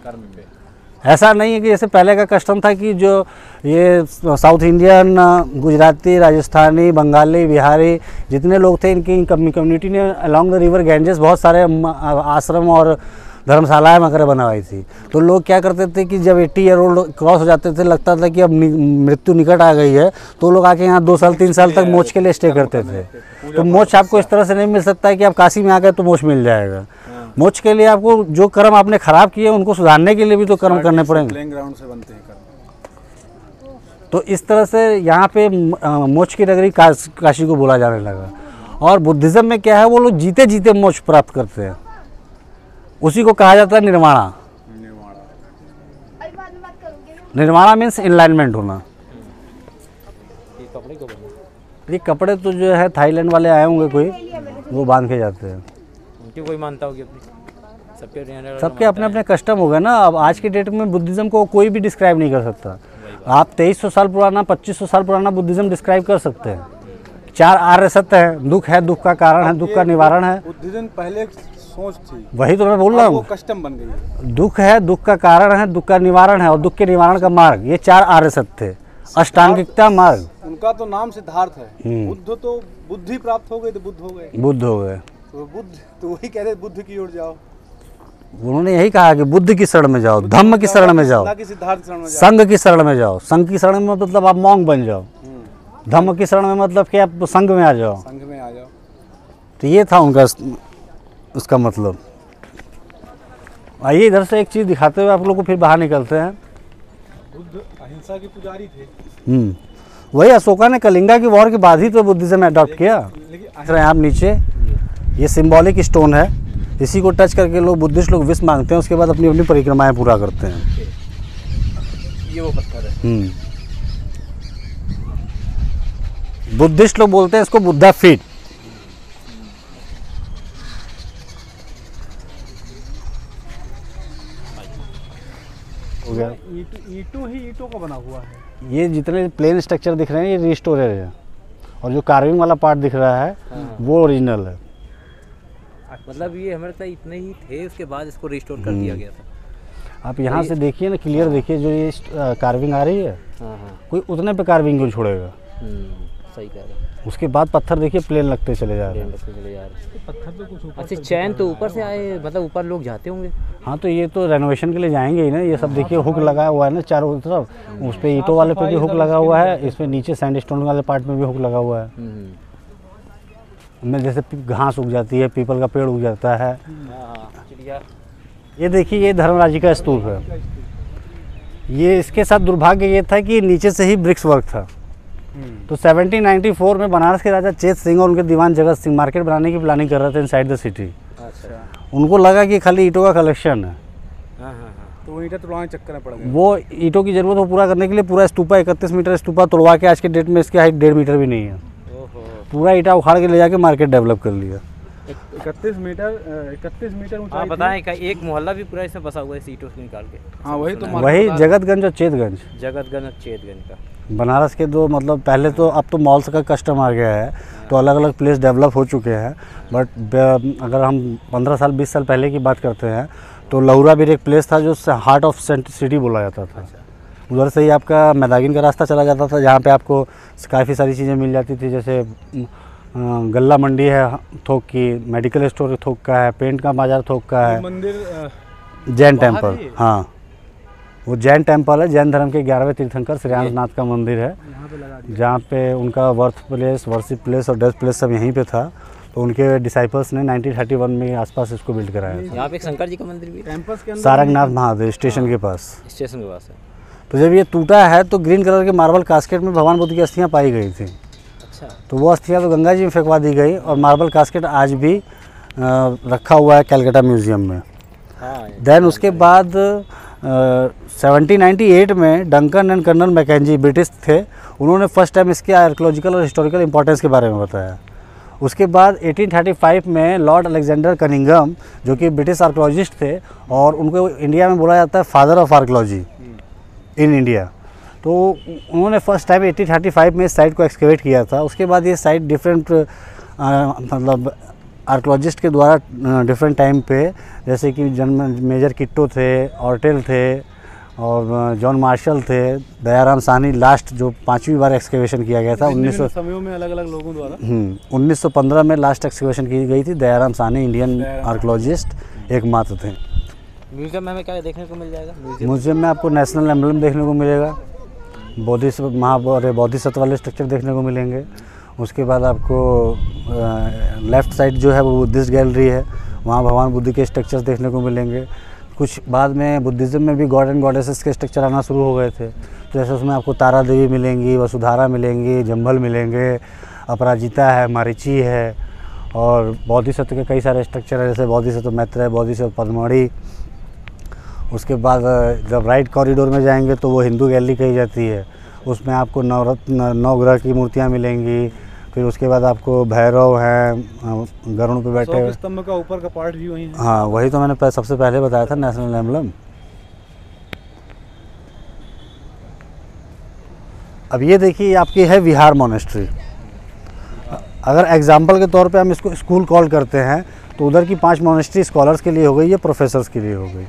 ऐसा नहीं है कि जैसे पहले का कस्टम था कि जो ये साउथ इंडियन, गुजराती, राजस्थानी, बंगाली, बिहारी जितने लोग थे, इनकी कम्युनिटी ने अलॉन्ग द रिवर गैंजेस बहुत सारे आश्रम और धर्मशालाएँ वगैरह बनवाई थी। तो लोग क्या करते थे कि जब 80 ईयर ओल्ड क्रॉस हो जाते थे, लगता था कि अब मृत्यु निकट आ गई है, तो लोग आके यहाँ 2 साल 3 साल तक मोक्ष के लिए स्टे करते थे। तो मोक्ष आपको इस तरह से नहीं मिल सकता है कि आप काशी में आ गए तो मोक्ष मिल जाएगा। मोक्ष के लिए आपको जो कर्म आपने खराब किए उनको सुधारने के लिए भी तो कर्म करने पड़ेंगे। ग्राउंड से बनते हैं कर्म। तो इस तरह से यहाँ पे मोक्ष की नगरी काशी को बोला जाने लगा। और बुद्धिज़्म में क्या है, वो लोग जीते जीते मोक्ष प्राप्त करते हैं, उसी को कहा जाता है निर्वाणा। निर्वाणा मीन्स इनलाइनमेंट होना। ये कपड़े तो जो है थाईलैंड वाले आए होंगे कोई, वो बांध के जाते हैं। उनकी कोई मानता होगी अपनी, सबके अपने अपने कस्टम हो गए ना। अब आज के डेट में बुद्धिज़्म को कोई भी डिस्क्राइब नहीं कर सकता। आप 2300 साल पुराना 2500 साल पुराना बुद्धिज़्म डिस्क्राइब कर सकते हैं। 4 आर्य सत्य है, दुख है, दुख का कारण है, दुख का निवारण है। बुद्धिज्म पहले एक सोच थी, वही तो मैं बोल रहा वो हूँ, कस्टम बन गई। दुख है, दुख का कारण है, दुख का निवारण है और दुख के निवारण का मार्ग, ये 4 आर्य सत्य थे। अष्टांगिकता मार्ग, उनका तो नाम सिद्धार्थ है। बुद्ध तो बुद्धि प्राप्त हो गई तो बुद्ध हो गए। बुद्ध हो गए। तो बुद्ध तो वही कह रहे बुद्ध की ओर जाओ। उन्होंने यही कहा कि बुद्ध की शरण में जाओ, धम्म की शरण में जाओ, ना कि सिद्धार्थ की शरण में जाओ। संघ की शरण में जाओ। संघ की शरण में मतलब आप मॉन्क बन जाओ। धम्म की शरण में मतलब कि आप संघ में आ जाओ। संघ में आ जाओ। तो ये था उनका उसका मतलब। आइए इधर से एक चीज़ दिखाते हुए आप लोग को फिर बाहर निकलते हैं। बुद्ध अहिंसा के पुजारी थे। वही अशोका ने कलिंगा की वॉर के बाद ही तो बुद्धिज्म अडॉप्ट किया। देख रहे हैं आप नीचे, ये सिंबॉलिक स्टोन है, इसी को टच करके लोग बुद्धिस्ट लोग विश मांगते हैं, उसके बाद अपनी अपनी परिक्रमाएं पूरा करते हैं। ये वो पत्थर है। बुद्धिस्ट लोग बोलते हैं इसको बुद्धा फीट। हो गया। ईंटों ही ईंटों का बना हुआ है। ये जितने प्लेन स्ट्रक्चर दिख रहे हैं ये रिस्टोरेड है, और जो कार्विंग वाला पार्ट दिख रहा है वो ओरिजिनल है। मतलब ये हमारे साथ इतने ही थे, उसके बाद इसको रिस्टोर कर दिया गया था। आप यहाँ से देखिए ना, क्लियर देखिए, जो ये कार्विंग आ रही है, कोई उतने पे कार्विंग क्यों छोड़ेगा। सही कह रहे हैं। उसके बाद पत्थर देखिए प्लेन लगते चले जा रहे हैं। पत्थर तो कुछ ऊपर। अच्छा, चैन तो ऊपर से आए, मतलब ऊपर लोग जाते होंगे। हाँ, तो ये तो रेनोवेशन के लिए जाएंगे ही ना। ये सब देखिए हुक लगा हुआ है ना चारों तरफ, उस पे ईंटों वाले पे भी हुक लगा हुआ है, इसमें नीचे सैंडस्टोन वाले पार्ट में भी हुक लगा हुआ है। उनमें जैसे घास उग जाती है, पीपल का पेड़ उग जाता है। ये देखिए, ये धर्मराज का स्तूप है। ये इसके साथ दुर्भाग्य ये था कि नीचे से ही ब्रिक्स वर्क था। तो 1794 में बनारस के राजा चेत सिंह और उनके दीवान जगत सिंह मार्केट बनाने की प्लानिंग कर रहे थे इनसाइड द सिटी। उनको लगा कि खाली ईंटों का कलेक्शन है, तो वो ईंटें तोड़वाने के चक्कर में पड़ गए। वो ईंटों की जरूरत को पूरा करने के लिए पूरा स्तूपा 31 मीटर स्तूपा तोड़वा के, आज के डेट में इसकी हाइट 1.5 मीटर भी नहीं है। पूरा ईंटा उखाड़ के ले जाके मार्केट डेवलप कर लिया। 31 मीटर ऊंचाई। बताएं का एक मोहल्ला भी पूरा इसमें बसा हुआ है ईंटों से निकाल के। हाँ, वही तो वही जगतगंज और चेतगंज। जगतगंज और चेतगंज का बनारस के दो, मतलब पहले तो, अब तो मॉल्स का कस्टम आ गया है, तो अलग अलग प्लेस डेवलप हो चुके हैं। बट अगर हम 15 साल 20 साल पहले की बात करते हैं तो लहुरा भी एक प्लेस था जो हार्ट ऑफ सिटी बोला जाता था। उधर से ही आपका मैदागिन का रास्ता चला जाता था, जहाँ पे आपको काफ़ी सारी चीज़ें मिल जाती थी, जैसे गल्ला मंडी है थोक की, मेडिकल स्टोर थोक का है, पेंट का बाजार थोक का है, मंदिर जैन टेम्पल। हाँ, वो जैन टेम्पल है, जैन धर्म के 11वें तीर्थंकर श्रेयांश नाथ का मंदिर है, जहाँ पे उनका बर्थ प्लेस, वर्शिप प्लेस और डेथ प्लेस सब यहीं पे था। तो उनके डिसाइपल्स ने 1931 में आसपास इसको बिल्ड कराया था। यहाँ पे एक शंकर जी का मंदिर भी है कैंपस के अंदर। सारंगनाथ महादेव स्टेशन के पास। स्टेशन के पास है। तो जब ये टूटा है तो ग्रीन कलर के मार्बल कास्केट में भगवान बुद्ध की अस्थियाँ पाई गई थी। अच्छा, तो वो अस्थियाँ तो गंगा जी में फेंकवा दी गई, और मार्बल कास्केट आज भी रखा हुआ है कैलकाटा म्यूजियम में। देन उसके बाद 1798 में Duncan and colonel Mackenzie British थे, उन्होंने फर्स्ट टाइम इसके आर्कियोलॉजिकल और हिस्टोरिकल इंपॉर्टेंस के बारे में बताया। उसके बाद 1835 में लॉर्ड अलेक्जेंडर कनिंगम, जो कि ब्रिटिश आर्कियोलॉजिस्ट थे, और उनको इंडिया में बोला जाता है father of archaeology in India, तो उन्होंने फर्स्ट टाइम 1835 में इस साइट को एक्सकेवेट किया था। उसके बाद ये साइट डिफरेंट मतलब आर्कियोलॉजिस्ट के द्वारा डिफरेंट टाइम पे, जैसे कि मेजर किट्टो थे, ऑर्टेल थे, और जॉन मार्शल थे, दयाराम साहनी, लास्ट जो 5वीं बार एक्सकेवेशन किया गया था 1900 समयों में अलग अलग लोगों द्वारा 1915 में लास्ट एक्सकेवेशन की गई थी। दयाराम साहनी इंडियन आर्कियोलॉजिस्ट एकमात्र थे। म्यूजियम में हमें क्या देखने को मिल जाएगा? म्यूजियम में आपको नेशनल एम्बलम देखने को मिलेगा, बोधिसत्व वाले स्ट्रक्चर देखने को मिलेंगे। उसके बाद आपको लेफ़्ट साइड जो है वो बुद्धिस्ट गैलरी है, वहाँ भगवान बुद्ध के स्ट्रक्चर्स देखने को मिलेंगे। कुछ बाद में बुद्धिज़्म में भी गॉड एंड गॉडेसेस के स्ट्रक्चर आना शुरू हो गए थे, तो जैसे उसमें आपको तारा देवी मिलेंगी, वसुधारा मिलेंगी, जम्भल मिलेंगे, अपराजिता है, मारीची है, और बोधिसत्व के कई सारे स्ट्रक्चर है, जैसे बोधिसत्व मैत्रेय, बोधिसत्व पद्मढ़ी। उसके बाद जब राइट कॉरिडोर में जाएंगे तो वो हिंदू गैलरी कही जाती है, उसमें आपको नवरत्न 9 ग्रह की मूर्तियाँ मिलेंगी, फिर उसके बाद आपको भैरव हैं गरुड़ पे बैठे हुए। स्तंभ का ऊपर का पार्ट भी वही है। हाँ, वही तो मैंने सबसे पहले बताया था, नेशनल एम्बलम। अब ये देखिए आपकी है विहार मोनेस्ट्री। अगर एग्जाम्पल के तौर पे हम इसको स्कूल कॉल करते हैं तो उधर की 5 मोनेस्ट्री स्कॉलर्स के लिए हो गई, ये प्रोफेसर्स के लिए हो गई।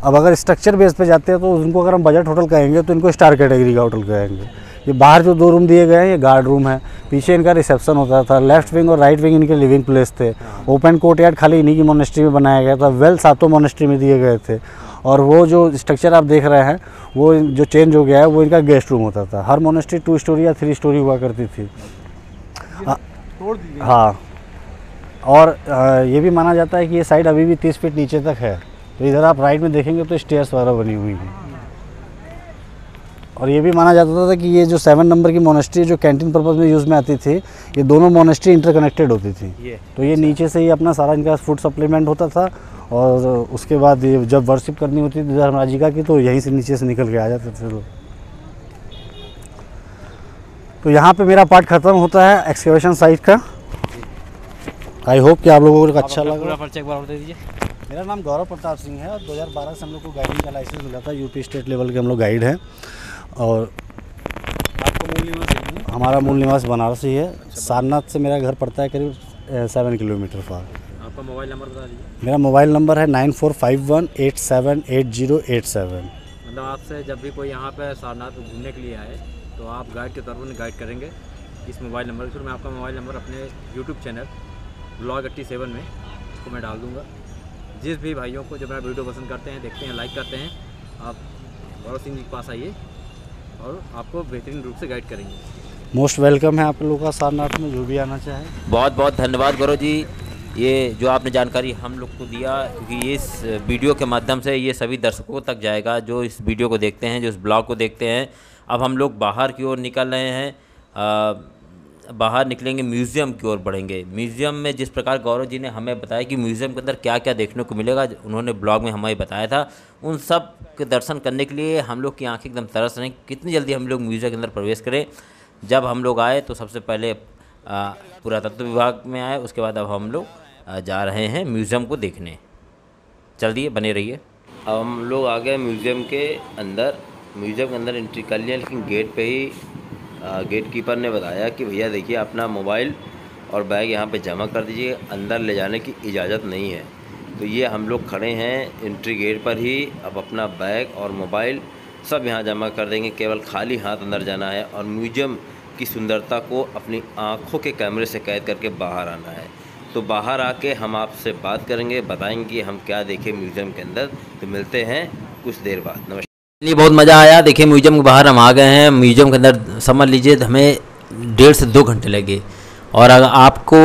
अब अगर स्ट्रक्चर बेस पे जाते हैं तो उनको अगर हम बजट होटल कहेंगे तो इनको स्टार कैटेगरी का होटल कहेंगे। ये बाहर जो 2 रूम दिए गए हैं ये गार्ड रूम है, पीछे इनका रिसेप्शन होता था, लेफ्ट विंग और राइट विंग इनके लिविंग प्लेस थे। ओपन कोर्टयार्ड खाली इन्हीं की मोनेस्ट्री में बनाया गया था, वेल 7 मोनेस्ट्री में दिए गए थे। और वो जो स्ट्रक्चर आप देख रहे हैं वो जो चेंज हो गया है वो इनका गेस्ट रूम होता था। हर मोनेस्ट्री 2 स्टोरी या 3 स्टोरी हुआ करती थी। तोड़ दी गई। हाँ, और ये भी माना जाता है कि ये साइड अभी भी 30 फीट नीचे तक है। तो इधर आप राइट में देखेंगे तो स्टेयर्स वगैरह बनी हुई हैं। और ये भी माना जाता था कि ये जो 7 नंबर की मोनेस्ट्री जो कैंटीन पर्पज़ में यूज़ में आती थी, ये दोनों मोनेस्ट्री इंटरकनेक्टेड होती थी। तो ये नीचे से ही अपना सारा इनका फूड सप्लीमेंट होता था, और उसके बाद ये जब वर्शिप करनी होती थी धर्मराजिका की तो यहीं से नीचे से निकल के आ जाते थे लोग। तो यहाँ पे मेरा पार्ट ख़त्म होता है एक्सकेवेशन साइट का। आई होप कि आप लोगों को अच्छा लगा। पूरा परिचय एक बार और दे दीजिए। मेरा नाम गौरव प्रताप सिंह है और 2012 से हम लोग को गाइडिंग का लाइसेंस मिला था। यूपी स्टेट लेवल के हम लोग गाइड हैं। और आपका मूल निवास हमारा मूल निवास बनारस ही है। सारनाथ से मेरा घर पड़ता है करीब 7 किलोमीटर पार। आपका मोबाइल नंबर बता दीजिए। मेरा मोबाइल नंबर है 9451878087। मतलब आपसे जब भी कोई यहाँ पे सारनाथ घूमने के लिए आए तो आप गाइड के तौर पर गाइड करेंगे इस मोबाइल नंबर के। मैं आपका मोबाइल नंबर अपने यूट्यूब चैनल ब्लॉग 87 में इसको मैं डाल दूँगा। जिस भी भाइयों को जो मेरा वीडियो पसंद करते हैं, देखते हैं, लाइक करते हैं, आप गौरव सिंह जी के पास आइए और आपको बेहतरीन रूप से गाइड करेंगे। मोस्ट वेलकम है आप लोगों का सारनाथ में, जो भी आना चाहे। बहुत बहुत धन्यवाद गौरव जी, ये जो आपने जानकारी हम लोग को दिया, क्योंकि ये इस वीडियो के माध्यम से ये सभी दर्शकों तक जाएगा जो इस वीडियो को देखते हैं, जो इस ब्लॉग को देखते हैं। अब हम लोग बाहर की ओर निकल रहे हैं, बाहर निकलेंगे, म्यूज़ियम की ओर बढ़ेंगे। म्यूज़ियम में जिस प्रकार गौरव जी ने हमें बताया कि म्यूज़ियम के अंदर क्या क्या देखने को मिलेगा, उन्होंने ब्लॉग में हमें बताया था, उन सब के दर्शन करने के लिए हम लोग की आंखें एकदम तरस रही। कितनी जल्दी हम लोग म्यूज़ियम के अंदर प्रवेश करें। जब हम लोग आए तो सबसे पहले पुरातत्व विभाग में आए, उसके बाद अब हम लोग जा रहे हैं म्यूज़ियम को देखने। चलिए बने रहिए। अब हम लोग आ गए म्यूज़ियम के अंदर। म्यूज़ियम के अंदर एंट्री कर लिया, लेकिन गेट पे ही गेट कीपर ने बताया कि भैया देखिए अपना मोबाइल और बैग यहाँ पे जमा कर दीजिए, अंदर ले जाने की इजाज़त नहीं है। तो ये हम लोग खड़े हैं एंट्री गेट पर ही। अब अपना बैग और मोबाइल सब यहाँ जमा कर देंगे, केवल खाली हाथ अंदर जाना है और म्यूज़ियम की सुंदरता को अपनी आँखों के कैमरे से कैद करके बाहर आना है। तो बाहर आके हम आपसे बात करेंगे, बताएंगे कि हम क्या देखें म्यूज़ियम के अंदर। तो मिलते हैं कुछ देर बाद। नमस्कार। ये बहुत मज़ा आया। देखिए म्यूज़ियम के बाहर हम आ गए हैं। म्यूज़ियम के अंदर समझ लीजिए हमें 1.5 से 2 घंटे लगे, और अगर आपको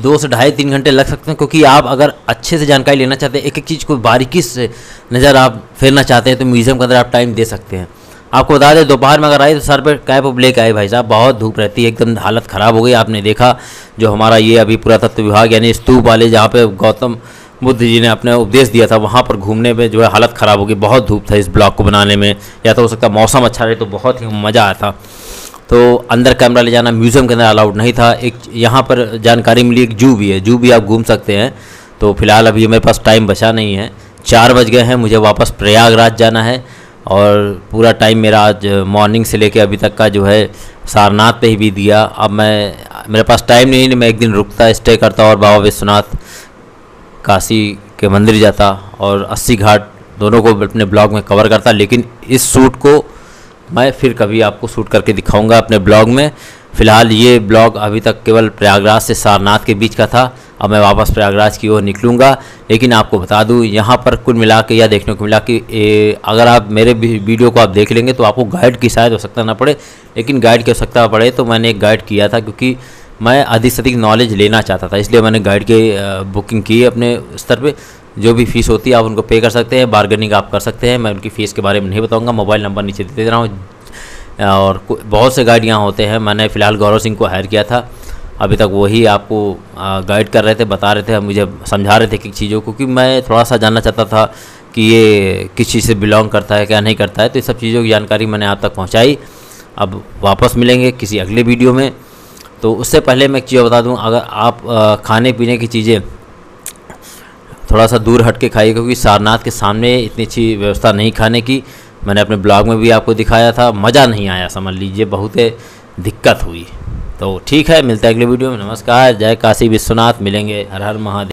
2 से ढाई 3 घंटे लग सकते हैं, क्योंकि आप अगर अच्छे से जानकारी लेना चाहते हैं, एक एक चीज़ को बारीकी से नज़र आप फेरना चाहते हैं, तो म्यूज़ियम के अंदर आप टाइम दे सकते हैं। आपको बता दें दोपहर में अगर आए तो सर पे कैप ऑफ लेके आए भाई साहब, बहुत धूप रहती है, एकदम हालत ख़राब हो गई। आपने देखा जो हमारा ये अभी पुरातत्व विभाग यानी स्तूप वाले जहाँ पे गौतम बुद्ध जी ने अपने उपदेश दिया था, वहाँ पर घूमने में जो है हालत ख़राब हो गई। बहुत धूप था इस ब्लॉग को बनाने में, या तो हो सकता मौसम अच्छा रहे तो बहुत ही मज़ा आया था। तो अंदर कैमरा ले जाना म्यूज़ियम के अंदर अलाउड नहीं था। एक यहाँ पर जानकारी मिली, एक जू भी है, जू भी आप घूम सकते हैं। तो फिलहाल अभी मेरे पास टाइम बचा नहीं है, 4 बज गए हैं, मुझे वापस प्रयागराज जाना है। और पूरा टाइम मेरा आज मॉर्निंग से लेके अभी तक का जो है सारनाथ पे ही भी दिया। अब मेरे पास टाइम नहीं, मैं एक दिन रुकता, स्टे करता और बाबा विश्वनाथ काशी के मंदिर जाता और 80 घाट दोनों को अपने ब्लॉग में कवर करता। लेकिन इस शूट को मैं फिर कभी आपको शूट करके दिखाऊंगा अपने ब्लॉग में। फ़िलहाल ये ब्लॉग अभी तक केवल प्रयागराज से सारनाथ के बीच का था। अब मैं वापस प्रयागराज की ओर निकलूँगा। लेकिन आपको बता दूँ यहाँ पर कुल मिला के यह देखने को मिला कि अगर आप मेरे वीडियो को आप देख लेंगे तो आपको गाइड की शायद आवश्यकता ना पड़े, लेकिन गाइड की आवश्यकता पड़े तो मैंने एक गाइड किया था, क्योंकि मैं अधिक से अधिक नॉलेज लेना चाहता था, इसलिए मैंने गाइड की बुकिंग की अपने स्तर पे। जो भी फ़ीस होती है आप उनको पे कर सकते हैं, बार्गेनिंग आप कर सकते हैं। मैं उनकी फ़ीस के बारे में नहीं बताऊंगा, मोबाइल नंबर नीचे दे रहा हूँ। और बहुत से गाइड यहाँ होते हैं। मैंने फ़िलहाल गौरव सिंह को हायर किया था, अभी तक वही आपको गाइड कर रहे थे, बता रहे थे, मुझे समझा रहे थे कि चीज़ों को, क्योंकि मैं थोड़ा सा जानना चाहता था कि ये किस चीज़ से बिलोंग करता है, क्या नहीं करता है। तो ये सब चीज़ों की जानकारी मैंने आप तक पहुँचाई। अब वापस मिलेंगे किसी अगले वीडियो में। तो उससे पहले मैं एक चीज़ बता दूं, अगर आप खाने पीने की चीज़ें थोड़ा सा दूर हट के खाइए, क्योंकि सारनाथ के सामने इतनी अच्छी व्यवस्था नहीं खाने की। मैंने अपने ब्लॉग में भी आपको दिखाया था, मज़ा नहीं आया, समझ लीजिए, बहुत दिक्कत हुई। तो ठीक है, मिलते हैं अगले वीडियो में। नमस्कार, जय काशी विश्वनाथ, मिलेंगे। हर हर महादेव।